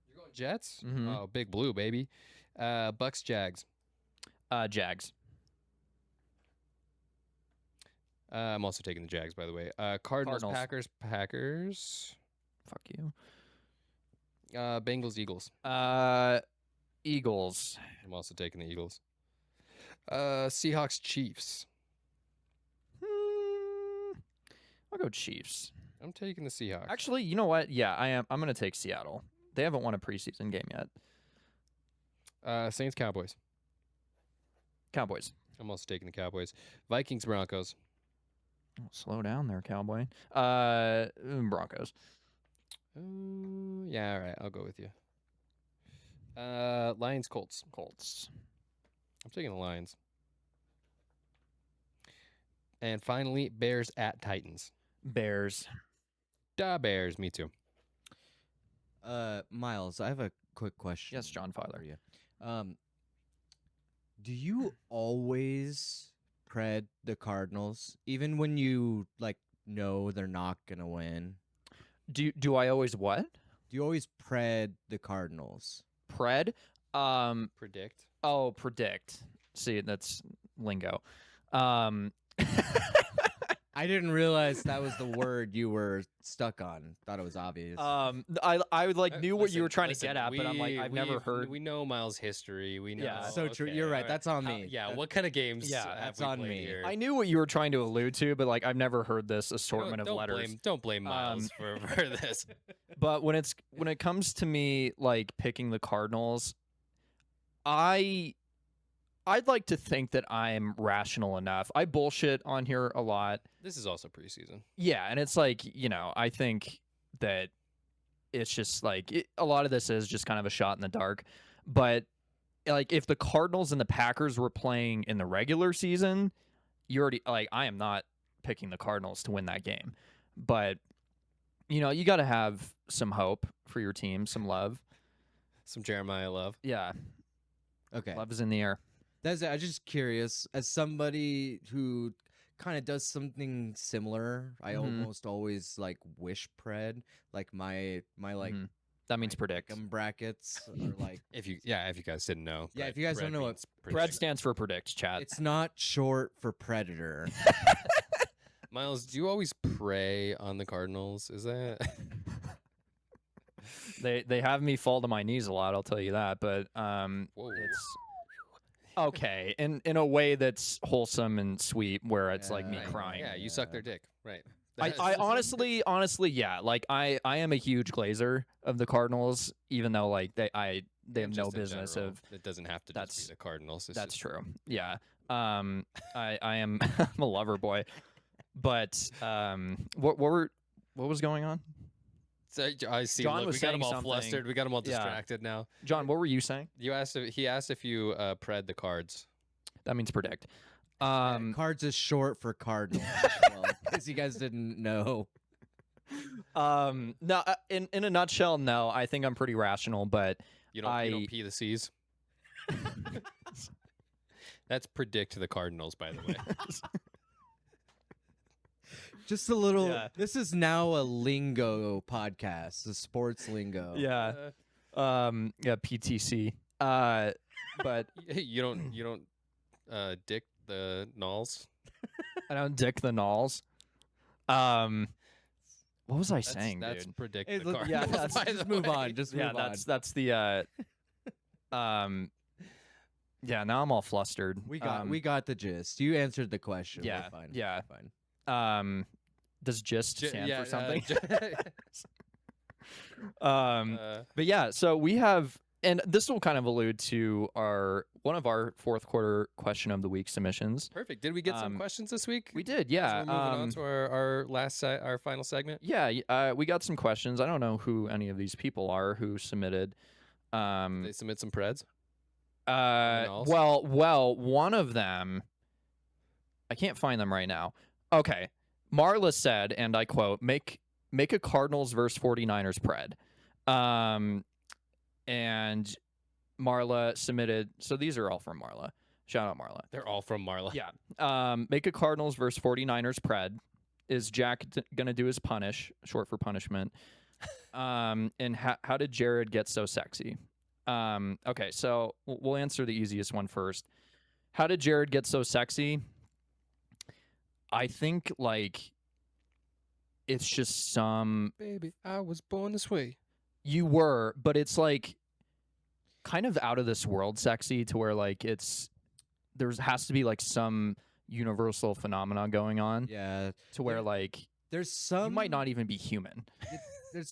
You're going Jets. Mhm. Oh, big blue baby. Bucks Jags. Jags, I'm also taking the Jags, by the way. Cardinals Cardinals. Packers. fuck you. Bengals Eagles. Eagles, I'm also taking the Eagles. Seahawks Chiefs. I'll go Chiefs. I'm taking the Seahawks. Actually, you know what? Yeah, I am. I'm gonna take Seattle. They haven't won a preseason game yet. Saints Cowboys. Cowboys. I'm also taking the Cowboys. Vikings Broncos. Oh, slow down there, Cowboy. Broncos. Yeah, all right. I'll go with you. Lions Colts. Colts. I'm taking the Lions. And finally, Bears at Titans. Bears. Da Bears. Me too. Miles, I have a quick question. Yes, John Filer. for you. Do you always pred the Cardinals, even when you like know they're not gonna win? Do I always what? Do you always pred the Cardinals? Pred? Predict. Oh, predict. See, that's lingo. I didn't realize that was the word you were stuck on. Thought it was obvious. I would like knew what you were trying Listen, to get at, but I'm like, I've never heard. We know Miles' history. We know. Yeah. So true. okay, You're right. all That's on How- me. yeah. That- What kind of games? Yeah, have that's we on played me. Here? I knew what you were trying to allude to, but like I've never heard this assortment of don't letters. Don't blame Miles for this. But when it comes to me like picking the Cardinals, I'd like to think that I'm rational enough. I bullshit on here a lot. This is also preseason. Yeah, and it's like, I think that it's just like a lot of this is just kind of a shot in the dark. But like if the Cardinals and the Packers were playing in the regular season, you already like I am not picking the Cardinals to win that game. But you got to have some hope for your team, some love. Some Jeremiah Love. Yeah, okay. love is in the air. That's it. I'm just curious. As somebody who kind of does something similar, I Mhm. almost always like wish pred. Like my like Mhm. That means my predict. pick'em brackets are like If you guys didn't know. Yeah, Brett- if you guys Brett don't know what means Pred predict. stands for predict, chat. it's not short for predator. Miles, do you always prey on the Cardinals? Is that They have me fall to my knees a lot, I'll tell you that. But whoa? it's okay in a way that's wholesome and sweet, where it's like me Yeah, crying. Yeah, you suck their dick, right? I That's- honestly, yeah. Like I am a huge Glazer of the Cardinals, even though like they have no just in business general, of. It doesn't have to just That's- be the Cardinals. It's That's just, true. Yeah. I am I'm a lover boy, but what was going on? So, I see. John Look, was we got saying them all something. flustered. We got them all Yeah. distracted now. John, what were you saying? You asked. He asked if you pred the cards. That means predict. Cards is short for Cardinal. Because you guys didn't know. No, in a nutshell, no. I think I'm pretty rational, but You don't pee the C's. That's predict the Cardinals, by the way. Just a little. Yeah. This is now a lingo podcast, a sports lingo. yeah, PTC. But You don't dick the nulls. I don't dick the Nalls. What was I saying, That's dude? predict Hey, the look, Cardinals. yeah, that's- by just the move way. on. Just Yeah, move on. that's the Yeah, now I'm all flustered. We got the gist. You answered the question. We're Yeah, fine. yeah. We're fine. Does gist stand for something? uh, But yeah, so we have, and this will kind of allude to one of our fourth quarter question of the week submissions. perfect. Did we get some Um, questions this week? We did, So yeah. we're moving on to our final segment. Yeah, we got some questions. I don't know who any of these people are who submitted. They submit some preds. Nalls? Well, one of them, I can't find them right now. Okay, Marla said, and I quote, "Make a Cardinals versus 49ers pred," and Marla submitted. So these are all from Marla. Shout out Marla. They're all from Marla. Yeah. Make a Cardinals versus 49ers pred. Is Jack gonna do his punish, short for punishment? And how did Jared get so sexy? Okay, so we'll answer the easiest one first. How did Jared get so sexy? I think like it's just some Baby, I was born this way. you were, but it's like kind of out of this world sexy to where like has to be like some universal phenomenon going on Yeah. to where like There's some. you might not even be human.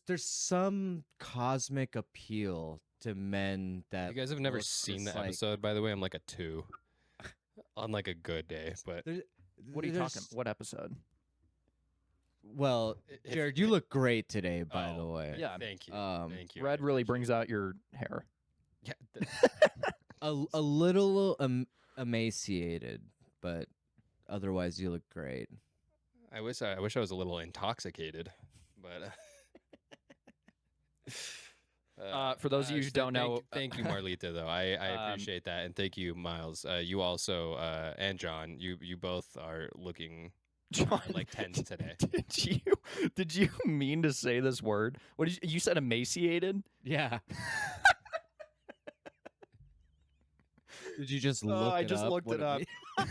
There's some cosmic appeal to men that. You guys have never look seen just the like- episode, by the way. I'm like a 2 on like a good day, but There- What are you there's- talking? What episode? Well, if- Jared, you look great today, by the Oh, way. Yeah. Thank you. Thank you. Red really brings out your hair. Yeah, A little emaciated, but otherwise you look great. I wish I was a little intoxicated, but. For those of you who don't know, thank you, Marlita. Though I Um, appreciate that, and thank you, Miles. You also and John. You both are looking John, like 10s today. Did you mean to say this word? What did you said emaciated? Yeah. Did you just Oh, look I it just up? looked what it up. mean-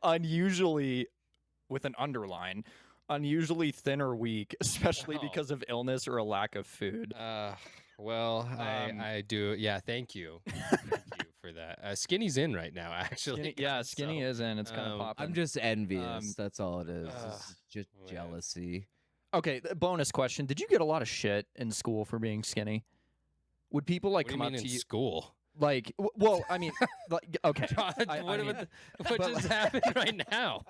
Unusually, with an underline, unusually thin or weak, especially Oh. because of illness or a lack of food. Well, Um, I do. Yeah, thank you. Thank you for that. Skinny's in right now, actually. Skinny is in. It's kind of popping. I'm just envious. That's all it is. Ugh, It's just man. jealousy. Okay, bonus question. Did you get a lot of shit in school for being skinny? Would people like What do you come up mean to in you? school? Like, well, I mean, like, okay. God, I what, mean- what but- just happened right now?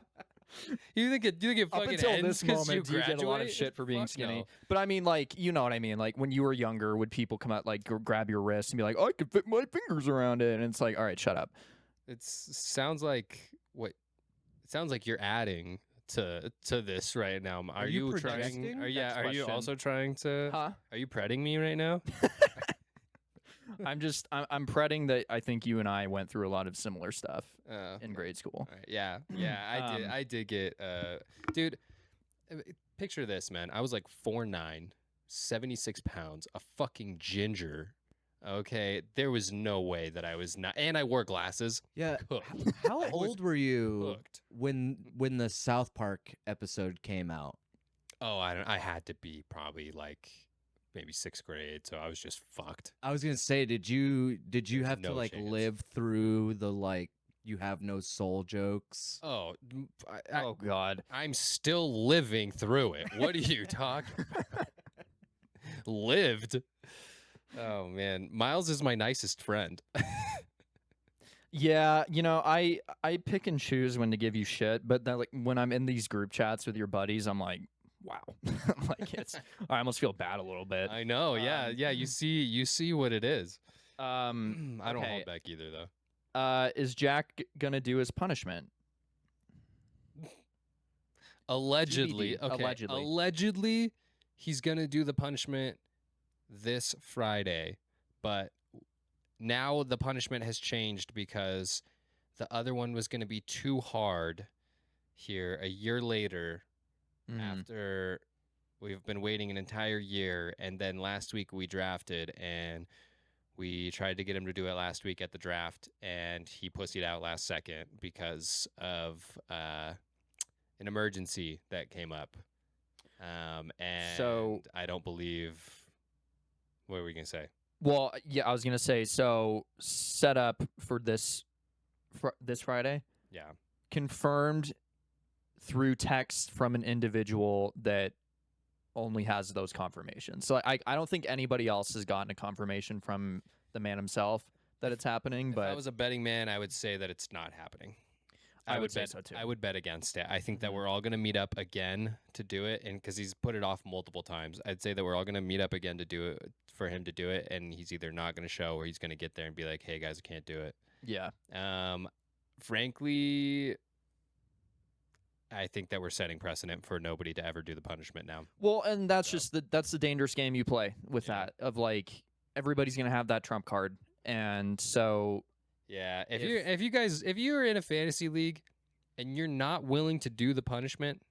You think it Up fucking until ends this 'cause moment, do you get a lot of graduate? shit for being Fuck skinny? no. But I mean, like, you know what I mean? Like, when you were younger, would people come out, like, grab your wrist and be like, oh, I could fit my fingers around it? And it's like, all right, shut up. It sounds like what? It sounds like you're adding to this right now. Are you you trying? projecting? Are Next Are you question. also trying to? Huh? Are you predding me right now? I'm predding that I think you and I went through a lot of similar stuff in grade school. All right, yeah, I did. Um, I did get, dude. Picture this, man. I was like 4'9", 76 pounds, a fucking ginger, Okay, there was no way that I was not, and I wore glasses. Yeah. Cooked. How I was old were you Cooked. when the South Park episode came out? Oh, I don't. I had to be probably like maybe 6th grade, so I was just fucked. I was gonna say, did you There's have to no like chance. live through the like you have no soul jokes? Oh, Oh God. I'm still living through it. What are you talking about? Lived. Oh man, Miles is my nicest friend. Yeah, I pick and choose when to give you shit, but then like when I'm in these group chats with your buddies, I'm like, wow, like I almost feel bad a little bit. I know. Yeah, yeah. You see what it is. I don't Okay. hold back either though. Is Jack gonna do his punishment? Allegedly. TBD, Okay. allegedly. Allegedly, he's gonna do the punishment this Friday, but now the punishment has changed because the other one was gonna be too hard here a year later Mhm. after we've been waiting an entire year, and then last week we drafted and we tried to get him to do it last week at the draft, and he pussied out last second because of an emergency that came up. And So- I don't believe. What were we gonna say? Well, yeah, I was gonna say so. Set up for this Friday. Yeah. Confirmed through text from an individual that only has those confirmations. So I don't think anybody else has gotten a confirmation from the man himself that it's happening. If I But was a betting man, I would say that it's not happening. I would say bet so, too. I would bet against it. I think that Mhm. we're all going to meet up again to do it, and because he's put it off multiple times, I'd say that we're all going to meet up again to do it for him to do it, and he's either not going to show or he's going to get there and be like, "Hey guys, I can't do it." yeah, Frankly, I think that we're setting precedent for nobody to ever do the punishment now. well, and that's So- just that's the dangerous game you play with Yeah. that of like everybody's gonna have that trump card, and so Yeah, If- if you're in a fantasy league and you're not willing to do the punishment,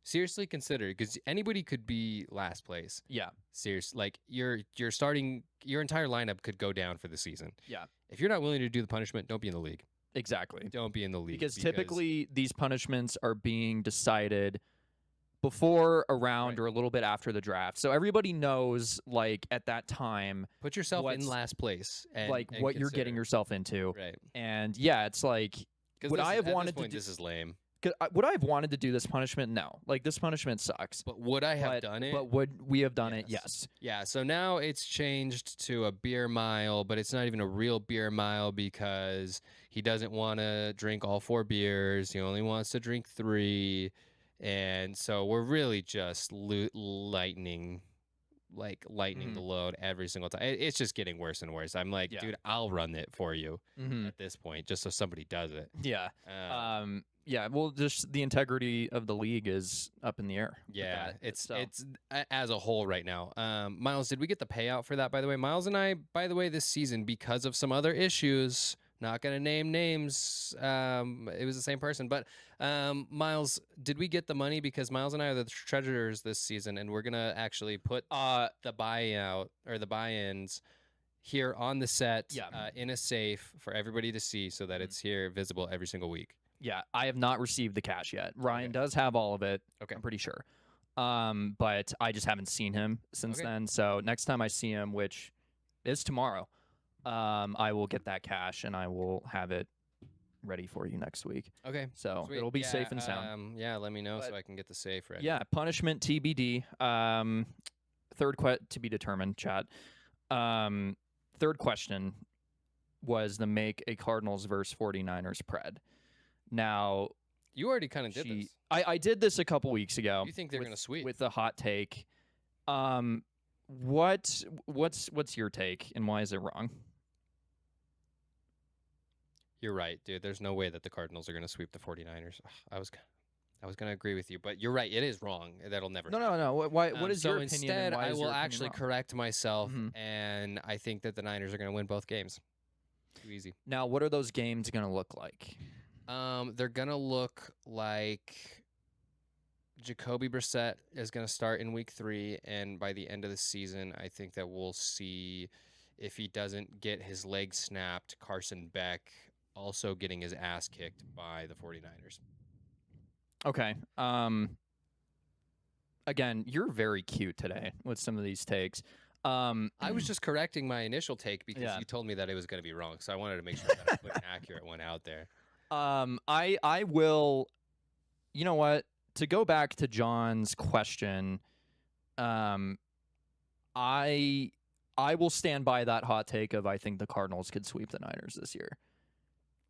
seriously consider it, because anybody could be last place. yeah, Serious, like your entire lineup could go down for the season. Yeah. If you're not willing to do the punishment, don't be in the league. exactly. Don't be in the league Because typically these punishments are being decided before, around, Right. or a little bit after the draft. So everybody knows, like, at that time, put yourself in what's- last place and like, and what you're getting consider. yourself into. Right. And yeah, it's like, Because Would I have at wanted this to point, do- this is lame. would I have wanted to do this punishment? No. Like, this punishment sucks. But would I have but, done it? But would we have done it? Yes. Yes. Yeah, so now it's changed to a beer mile, but it's not even a real beer mile because he doesn't want to drink all 4 beers. He only wants to drink 3. And so we're really just lightening Mhm. the load every single time. It's just getting worse and worse. I'm like, Yeah. dude, I'll run it for you Hmm. at this point, just so somebody does it. Yeah. Um, Yeah. Well, just the integrity of the league is up in the air. with Yeah, that, it's so. as a whole right now. Miles, did we get the payout for that? By the way, Miles and I, by the way, this season because of some other issues, not gonna name names. It was the same person, but Miles, did we get the money? Because Miles and I are the treasurers this season, and we're gonna actually put the buyout or the buy-ins here on the set, Yeah. in a safe for everybody to see, so that Mhm. it's here visible every single week. Yeah, I have not received the cash yet. Ryan does have all of it. Okay. I'm pretty sure. But I just haven't seen him since Okay. then. So next time I see him, which is tomorrow, I will get that cash and I will have it ready for you next week. Okay. So Sweet. it'll be Yeah, safe and sound. Yeah, let me know so But- I can get the safe ready. Yeah, punishment TBD. Third to be determined, chat. Third question was the make a Cardinals versus 49ers pred. Now, You already kind of did this. I did this a couple weeks ago. You think they're with- gonna sweep? with a hot take. What's your take and why is it wrong? You're right, dude. There's no way that the Cardinals are going to sweep the 49ers. Ugh, I was going to agree with you, but you're right. It is wrong. That'll never No, happen. no, no. Why? What is so your opinion? instead, and why I is will your opinion actually wrong? correct myself, Mhm. and I think that the Niners are going to win both games. Too easy. Now, what are those games going to look like? They're going to look like Jacoby Brissett is going to start in week 3, and by the end of the season, I think that we'll see if he doesn't get his leg snapped, Carson Beck also getting his ass kicked by the 49ers. Okay. Again, you're very cute today with some of these takes. I was just correcting my initial take because Yeah. you told me that it was going to be wrong, so I wanted to make sure that I put an accurate one out there. I will. You know what? To go back to John's question, I will stand by that hot take of I think the Cardinals could sweep the Niners this year.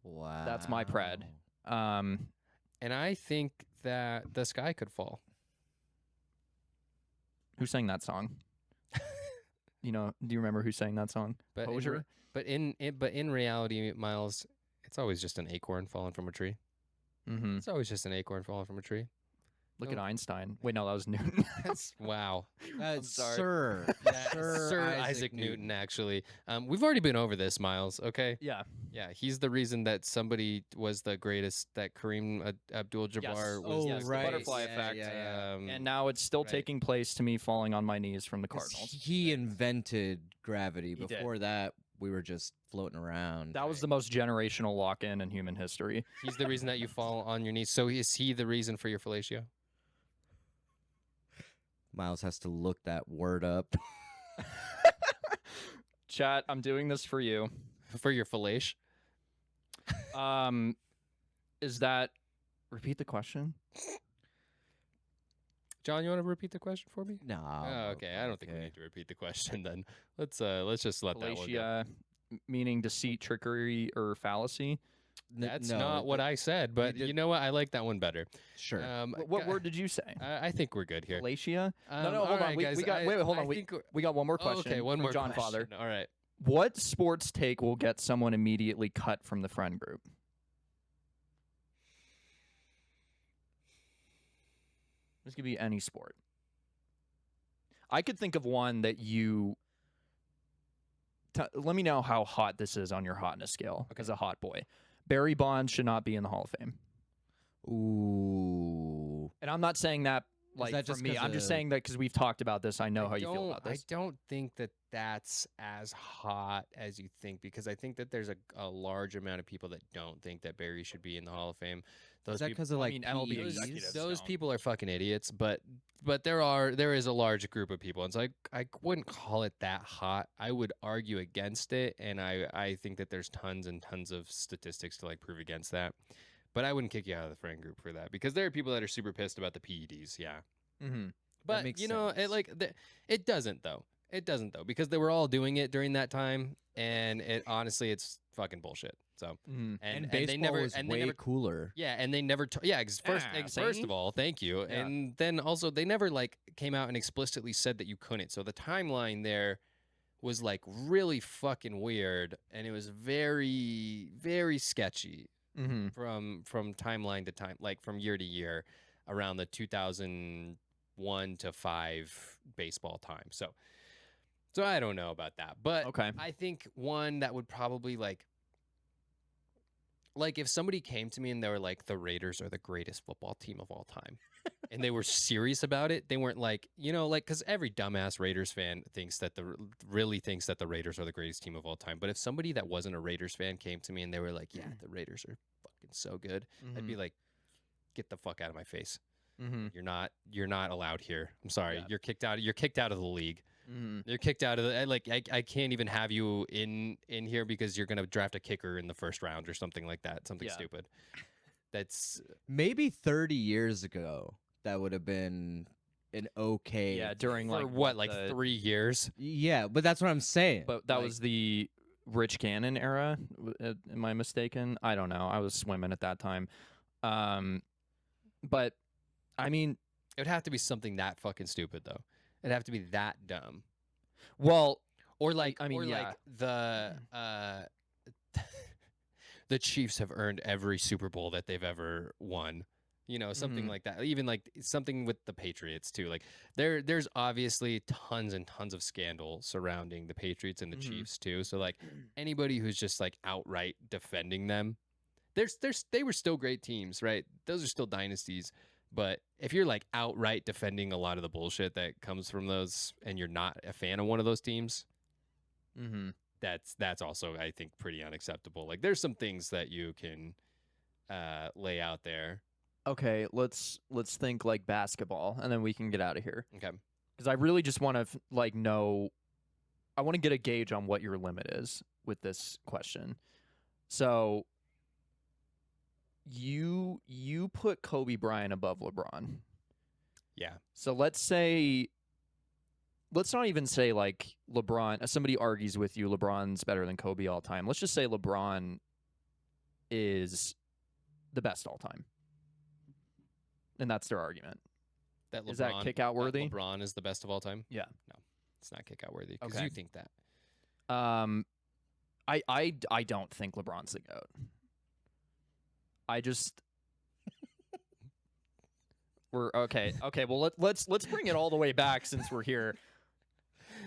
Wow. That's my pred. Um, And I think that the sky could fall. who sang that song? Do you remember who sang that song? But Hosier? in reality, Miles, it's always just an acorn falling from a tree. Mm-hmm. It's always just an acorn falling from a tree. Look at Oh. Einstein. Wait, no, that was Newton. That's wow. sorry. Sir. Sir Isaac Newton, actually. We've already been over this, Miles. Okay. Yeah. Yeah, he's the reason that somebody was the greatest. That Kareem Abdul-Jabbar was. Oh, yes, the right. butterfly Yeah, effect. yeah, And now it's still right. taking place to me falling on my knees from the 'Cause Cardinals. He invented gravity. He did. Before that, we were just floating around. That was the most generational lock-in in human history. He's the reason that you fall on your knees. So is he the reason for your fellatio? Miles has to look that word up. Chat, I'm doing this for you. For your fellation? Is that repeat the question? John, you want to repeat the question for me? No. Oh, okay. I don't think we need to repeat the question then. Let's just let that one go. Fallacia, meaning deceit, trickery, or fallacy. That's not what I said, but did- you know what? I like that one better. Sure. What word did you say? I think we're good here. Fallacia? No, All hold on. right, We guys, got wait, hold I on. think We got one more oh, question. okay, one from more John question. Father. All right. What sports take will get someone immediately cut from the friend group? This could be any sport. I could think of one that you. Let me know how hot this is on your hotness scale as a hot boy. Barry Bonds should not be in the Hall of Fame. Ooh. And I'm not saying that like that for just me. 'cause I'm just of- saying that because we've talked about this. I know I how you feel don't- about this. I don't think that that's as hot as you think because I think that there's a large amount of people that don't think that Barry should be in the Hall of Fame. Those Is that people, because of I like mean, MLB PEDs? executives. those don't. people are fucking idiots, but there is a large group of people. And so I wouldn't call it that hot. I would argue against it, and I think that there's tons and tons of statistics to like prove against that. But I wouldn't kick you out of the friend group for that because there are people that are super pissed about the PEDs. Yeah. Mm-hmm. But makes you know, sense. it doesn't though. It doesn't though because they were all doing it during that time, and it honestly, it's fucking bullshit. So Mm-hmm. And they baseball never was and way they never cooler. yeah, and they never first see? of all, thank you, Yeah. and then also they never like came out and explicitly said that you couldn't. So the timeline there was like really fucking weird, and it was very very sketchy Mm-hmm. from timeline to time, like from year to year, around the 2001 to 5 baseball time. So I don't know about that, but Okay. I think one that would probably like if somebody came to me and they were like, the Raiders are the greatest football team of all time, and they were serious about it, they weren't like, because every dumbass Raiders fan really thinks that the Raiders are the greatest team of all time. But if somebody that wasn't a Raiders fan came to me and they were like, yeah, the Raiders are fucking so good, I'd be like, get the fuck out of my face. Mm-hmm. You're not allowed here. I'm sorry. Yeah. You're kicked out. You're kicked out of the league. Mm-hmm. You're kicked out of the I can't even have you in here because you're gonna draft a kicker in the first round or something like that. Something Yeah. stupid. That's Maybe 30 years ago, that would have been an okay. Yeah, during for like what, like the- 3 years? Yeah, but that's what I'm saying. But that Like, was the Rich Gannon era. Am I mistaken? I don't know. I was swimming at that time. But I mean, It would have to be something that fucking stupid though. It'd have to be that dumb. well, Or like I mean, or yeah. like the Chiefs have earned every Super Bowl that they've ever won. Something Mhm. like that. Even like something with the Patriots too. Like there's obviously tons and tons of scandal surrounding the Patriots and the Mhm. Chiefs too. So like anybody who's just like outright defending them, they were still great teams, right? Those are still dynasties. But if you're like outright defending a lot of the bullshit that comes from those and you're not a fan of one of those teams, Mm-hmm. That's also, I think, pretty unacceptable. Like, there's some things that you can lay out there. Okay, let's think like basketball, and then we can get out of here. Okay. Because I really just want to know. I want to get a gauge on what your limit is with this question. So you put Kobe Bryant above LeBron. Yeah. So let's not even say like LeBron. Somebody argues with you, LeBron's better than Kobe all time. Let's just say LeBron is the best all time, and that's their argument. Is that kick out worthy? LeBron is the best of all time? Yeah. No, it's not kick out worthy because Okay. you think that. I don't think LeBron's the GOAT. I just we're okay. Okay, well let's bring it all the way back since we're here.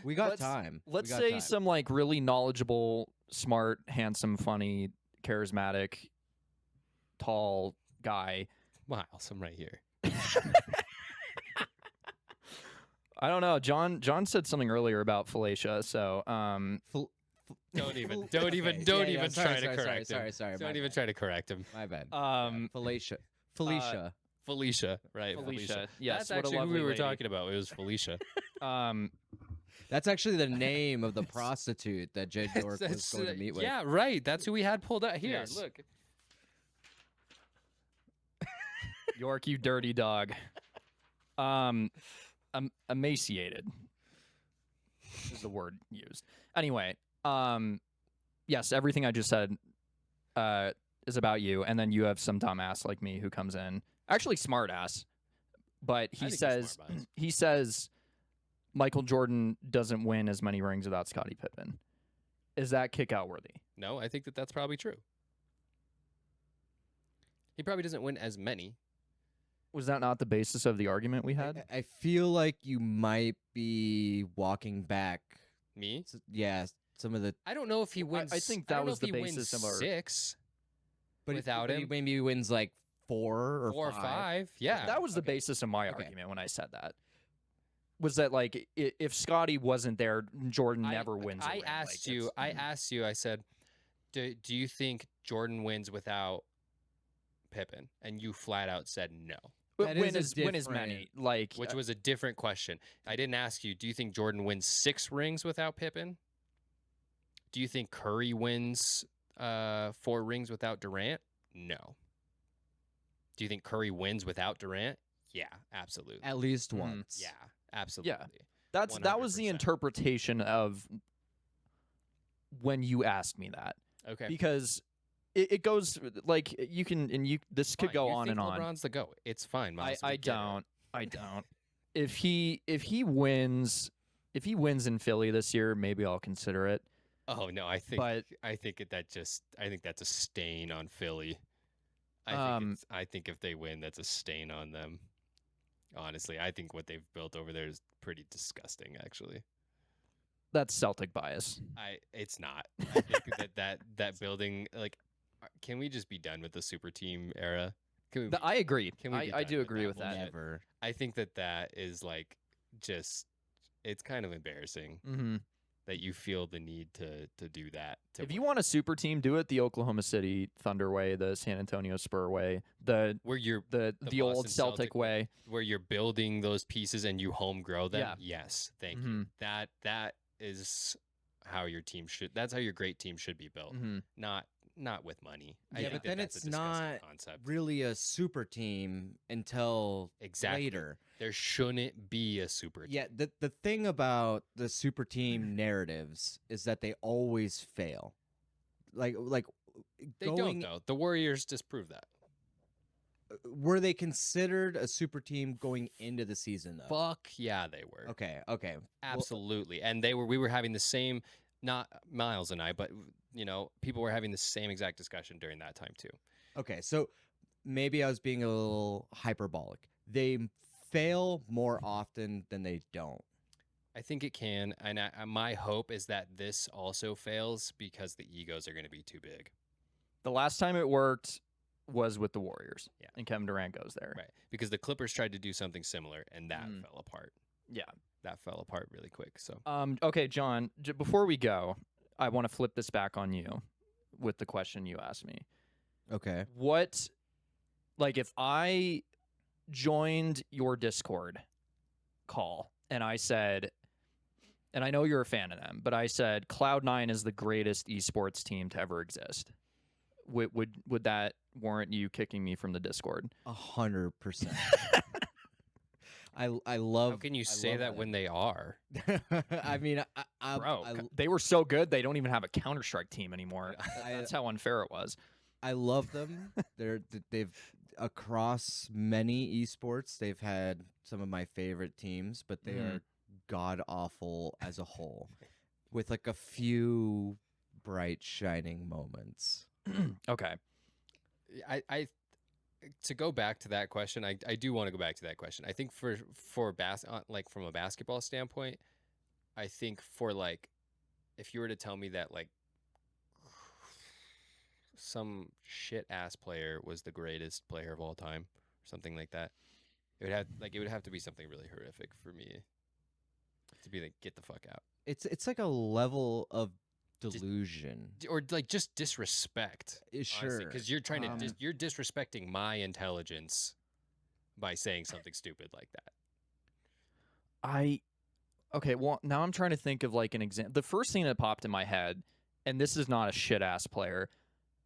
We got Let's- time. We Let's got say time. some like really knowledgeable, smart, handsome, funny, charismatic, tall guy. Miles, I'm right here. I don't know. John said something earlier about Felicia, so Don't even Okay, yeah, try to correct him. Sorry. Don't my even bad. try to correct him. My bad. Felicia. Felicia, right? Felicia. Yes, That's what a actually who we lovely were lady. talking about. It was Felicia. That's actually the name of the prostitute that Jed York was That's, going to meet with. Yeah, right. That's who we had pulled out here. Yes. Look. York, you dirty dog. Emaciated is the word used. Anyway, yes, everything I just said is about you, and then you have some dumbass like me who comes in, actually smart ass, but I he think he's says smart, Miles. he says Michael Jordan doesn't win as many rings without Scottie Pippen. Is that kick out worthy? No, I think that's probably true. He probably doesn't win as many. Was that not the basis of the argument we had? I feel like you might be walking back. Me? Yeah, some of the. I don't know if he I wins. think I that don't know was if he the wins basis of our- 6 But without he him. maybe he wins like 4 or 4 or 5. Yeah. That was the okay. basis of my Okay. argument when I said that. Was that like if Scotty wasn't there, Jordan never wins. a I ring. asked Like, you. it's- I asked you. I said, "Do you think Jordan wins without Pippen?" And you flat out said no, That win is a win as many. Like which was a different question. I didn't ask you. Do you think Jordan wins 6 rings without Pippen? Do you think Curry wins 4 rings without Durant? No. Do you think Curry wins without Durant? Yeah, absolutely. at least Mhm. once. Yeah, absolutely. that was the 100%. interpretation of when you asked me that, Okay. because it goes like you can and you this could Fine, go you on think and on. LeBron's the GOAT. It's fine, Miles. I we get it. don't. I don't. If he wins in Philly this year, maybe I'll consider it. Oh no, I think But- I think that's a stain on Philly. Um, I think if they win, that's a stain on them. Honestly, I think what they've built over there is pretty disgusting. Actually, That's Celtic bias. it's not. I think that building, like, can we just be done with the super team era? Can we? I agree. Can we be I done do with agree that with that. bullshit? Never. I think that is like just. It's kind of embarrassing hmm that you feel the need to do that. If you want a super team, do it the Oklahoma City Thunder way, the San Antonio Spur way, the where you're the old Boston Celtic Celtic way. where you're building those pieces and you home grow them. Yeah. Yes, thank you. Mhm. That is how your team should. That's how your great team should be built. Mhm. Not with money. I Yeah, think but then that's it's a disgusting not concept. Really a super team until Exactly. later. There shouldn't be a super team. Yeah, the thing about the super team narratives is that they always fail. Like They going, don't though. The Warriors disprove that. were they considered a super team going into the season though? Fuck yeah, they were. Okay. Absolutely. And we were having the same, not Miles and I, but people were having the same exact discussion during that time too. Okay, so maybe I was being a little hyperbolic. They fail more often than they don't. I think it can, and my hope is that this also fails because the egos are going to be too big. The last time it worked was with the Warriors. Yeah. And Kevin Durant goes there. Right. Because the Clippers tried to do something similar and that Mm. fell apart. Yeah. that fell apart really quick. So Okay, John, before we go, I want to flip this back on you with the question you asked me. Okay. What, like, if I joined your Discord call and I said, and I know you're a fan of them, but I said Cloud9 is the greatest esports team to ever exist. Would that warrant you kicking me from the Discord? 100%. I love. how can you I say love that when they are? I mean, Bro, I, they were so good they don't even have a Counter-Strike team anymore. I- That's how unfair it was. I love them. They've across many esports. They've had some of my favorite teams, but they Mhm. are god awful as a whole, with like a few bright shining moments. Okay. I to go back to that question, I do want to go back to that question. I think for like from a basketball standpoint, I think for like if you were to tell me that like some shit ass player was the greatest player of all time or something like that, it would have to be something really horrific for me to be like get the fuck out. It's like a level of delusion. Or like just disrespect. Sure, Because you're trying to Um, you're disrespecting my intelligence by saying something stupid like that. Okay, well, now I'm trying to think of like an example. The first thing that popped in my head, and this is not a shit ass player,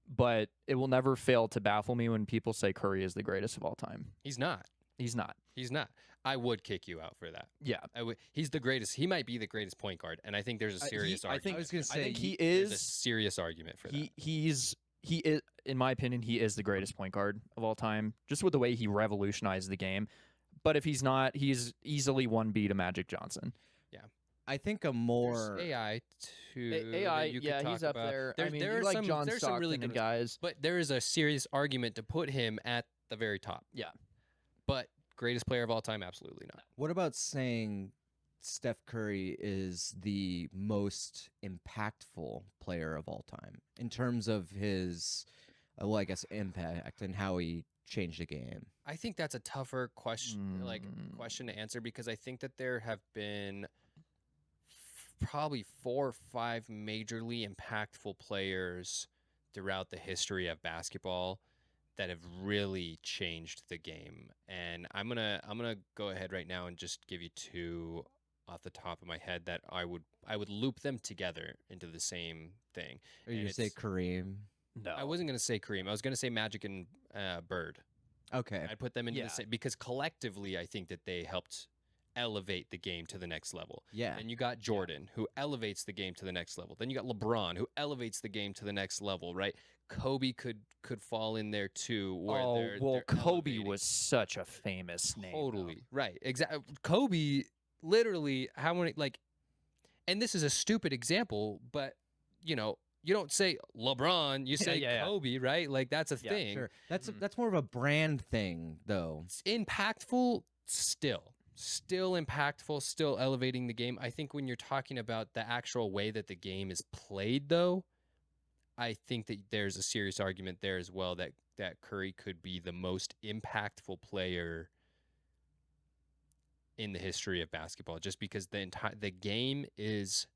but it will never fail to baffle me when people say Curry is the greatest of all time. He's not. He's not. He's not. I would kick you out for that. Yeah. He's the greatest. He might be the greatest point guard, and I think there's a serious I argument. think I was gonna I say, think he There's a is serious argument for that. he is in my opinion he is the greatest point guard of all time just with the way he revolutionized the game. But if he's not, he's easily 1B to Magic Johnson. I think a There's more AI too. that AI, you could yeah, talk he's up about. there. There, I mean, there you are like some, John there's Stockton some really good and ones. guys. But there is a serious argument to put him at the very top. Yeah. But greatest player of all time, absolutely not. What about saying Steph Curry is the most impactful player of all time in terms of his, well, I guess impact and how he changed the game? I think that's a tougher question, question to answer because I think that there have been probably 4 or 5 majorly impactful players throughout the history of basketball that have really changed the game. And I'm gonna go ahead right now and just give you 2 off the top of my head that I would loop them together into the same thing. Or you And say it's- Kareem? No. I wasn't gonna say Kareem. I was gonna say Magic and Bird. Okay. I'd put them into Yeah. the same because collectively I think that they helped elevate the game to the next level. Yeah. And you got Jordan who elevates the game to the next level. Then you got LeBron who elevates the game to the next level, right? Kobe could fall in there too. Where they're Kobe elevating. was such a famous name. though. Totally right. Exactly. Kobe literally how many like, and this is a stupid example, but you know you don't say LeBron, you say yeah. Kobe, right? Like that's a Yeah, thing. Sure. That's Mhm. that's more of a brand thing, though. It's impactful still impactful, still elevating the game. I think when you're talking about the actual way that the game is played though, I think that there's a serious argument there as well that Curry could be the most impactful player in the history of basketball just because the game is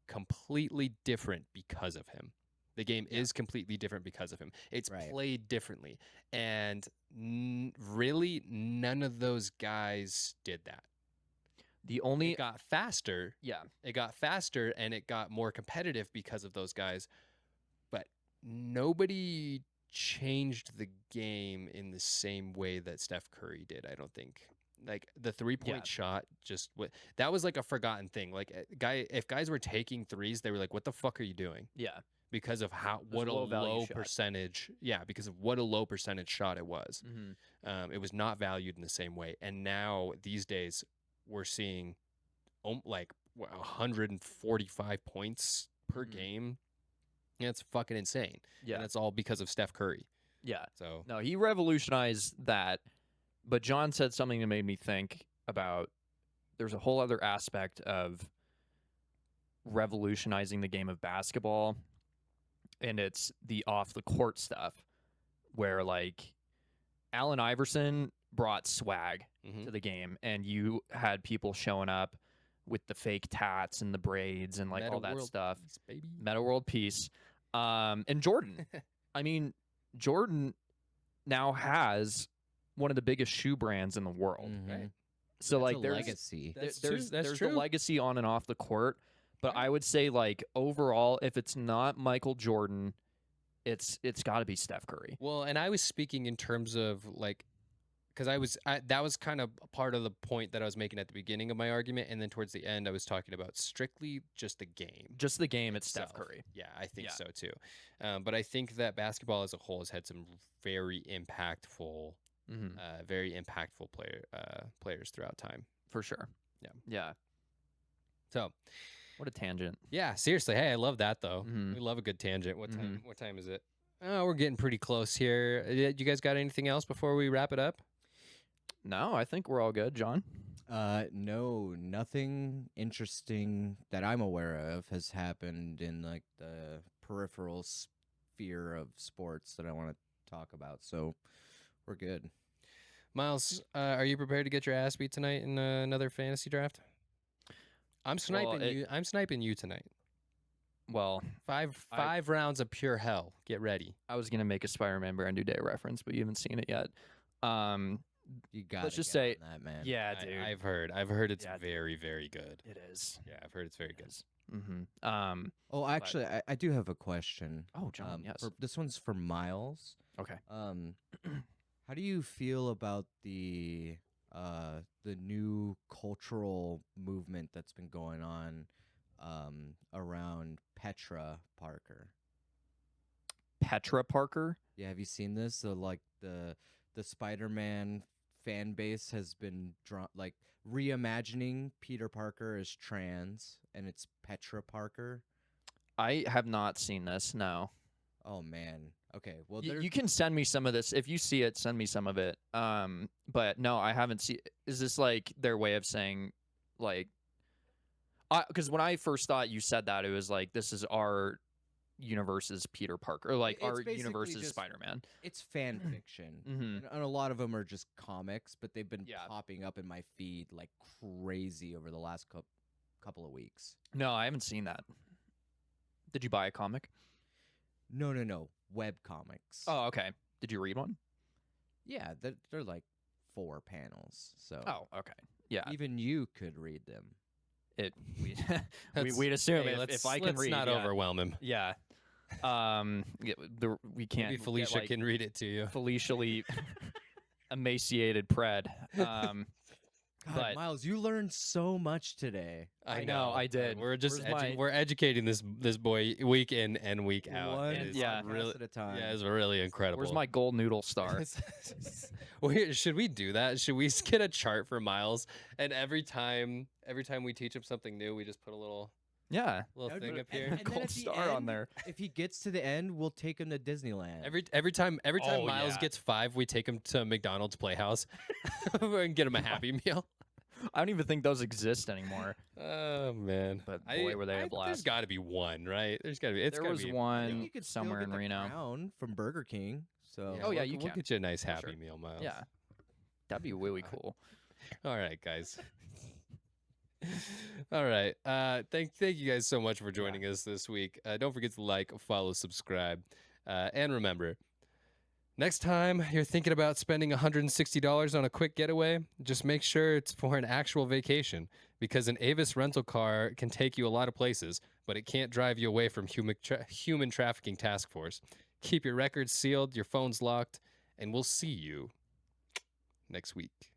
completely different because of him. The game is completely different because of him. It's Right. played differently. And really, none of those guys did that. The only It got faster. yeah. It got faster and it got more competitive because of those guys. But nobody changed the game in the same way that Steph Curry did, I don't think. Like the 3-point shot that was like a forgotten thing. Like if guys were taking threes, they were like, what the fuck are you doing? Yeah. Because of was what a low value low shot. percentage, because of what a low percentage shot it was. Mm-hmm. It was not valued in the same way. And now these days we're seeing like 145 points per Mhm. game. Yeah, it's fucking insane. Yeah. And that's all because of Steph Curry. Yeah. So No, he revolutionized that. But John said something that made me think about there's a whole other aspect of revolutionizing the game of basketball, and it's the off the court stuff where like Allen Iverson brought swag mhm. to the game, and you had people showing up with the fake tats and the braids and like Meta all that world stuff. peace, baby. Meta World Peace. And Jordan. I mean, Jordan now has one of the biggest shoe brands in the world. Mhm. So That's like a there's legacy. That's there's true. That's there's true. the legacy on and off the court, but Right. I would say like overall, if it's not Michael Jordan, it's got to be Steph Curry. Well, and I was speaking in terms of like, because that was kind of part of the point that I was making at the beginning of my argument, and then towards the end, I was talking about strictly just the game. Just the game, it's Steph itself. Curry. Yeah, I think Yeah. so too. But I think that basketball as a whole has had some very impactful, Mm-hmm. players throughout time. For sure. Yeah. Yeah. So What a tangent. yeah, seriously, hey, I love that though. Mhm. We love a good tangent. What time? Mhm. What time is it? Oh, we're getting pretty close here. You guys got anything else before we wrap it up? No, I think we're all good, John. No, nothing interesting that I'm aware of has happened in like the peripheral sphere of sports that I want to talk about. So we're good. Miles, are you prepared to get your ass beat tonight in another fantasy draft? I'm sniping it- you. I'm sniping you tonight. Well, Five rounds of pure hell. Get ready. I was gonna make a Spider-Man Brand New Day reference, but you haven't seen it yet. You got Let's just say- that, man. Yeah, I, dude. I've heard it's Yeah, dude. very, very good. It is. Yeah, I've heard it's very good. Mm-hmm. Oh, actually, I do have a question. Oh, John. Yes. This one's for Miles. Okay. How do you feel about the new cultural movement that's been going on around Petra Parker? Petra Parker. Yeah, have you seen this? So like the Spider-Man fan base has been reimagining Peter Parker as trans, and it's Petra Parker. I have not seen this. No. Oh man. Okay. Well, You can send me some of this if you see it. Send me some of it. But no, I haven't seen. Is this like their way of saying, like, because when I first thought you said that, it was like this is our universe's Peter Parker, or like It's our basically universe's just- Spider-Man. it's fan fiction. Mhm. And a lot of them are just comics, but they've been Yeah. popping up in my feed like crazy over the last couple of weeks. No, I haven't seen that. Did you buy a comic? No. Web comics. Oh, okay. Did you read one? Yeah, they're like 4 panels. So Oh, okay. Yeah. even you could read them. We'd assume Hey, if I can let's read, not yeah. overwhelm him. Yeah. We can't. Maybe Felicia get, like, can read it to you. Felicially emaciated pred. God, But- Miles, you learned so much today. I know, I but did. We're just Where's my- we're educating this boy week in and week out. One It is yeah. podcast really, at a time. yeah, it's really incredible. Where's my gold noodle star? Should we do that? Should we get a chart for Miles? And every time we teach him something new, we just put a little Yeah. That would thing be- up here. and then Gold at the star on end, there. If he gets to the end, we'll take him to Disneyland. Every time Oh, Miles yeah. gets 5, we take him to McDonald's Playhouse and get him a Happy Meal. I don't even think those exist anymore. Oh man! But boy, were they a There's blast. got to be one, right? There's got to be. It's There gotta was be, I one think you could still somewhere get in the Reno. Crown from Burger King. So Oh, yeah, we'll, you we'll can. get you a nice For Happy sure. Meal, Miles. Yeah. That'd be really cool. All right, guys. All right. Thank you guys so much for joining us this week. Don't forget to like, follow, subscribe, and remember, next time you're thinking about spending $160 on a quick getaway, just make sure it's for an actual vacation, because an Avis rental car can take you a lot of places, but it can't drive you away from human trafficking task force. Keep your records sealed, your phones locked, and we'll see you next week.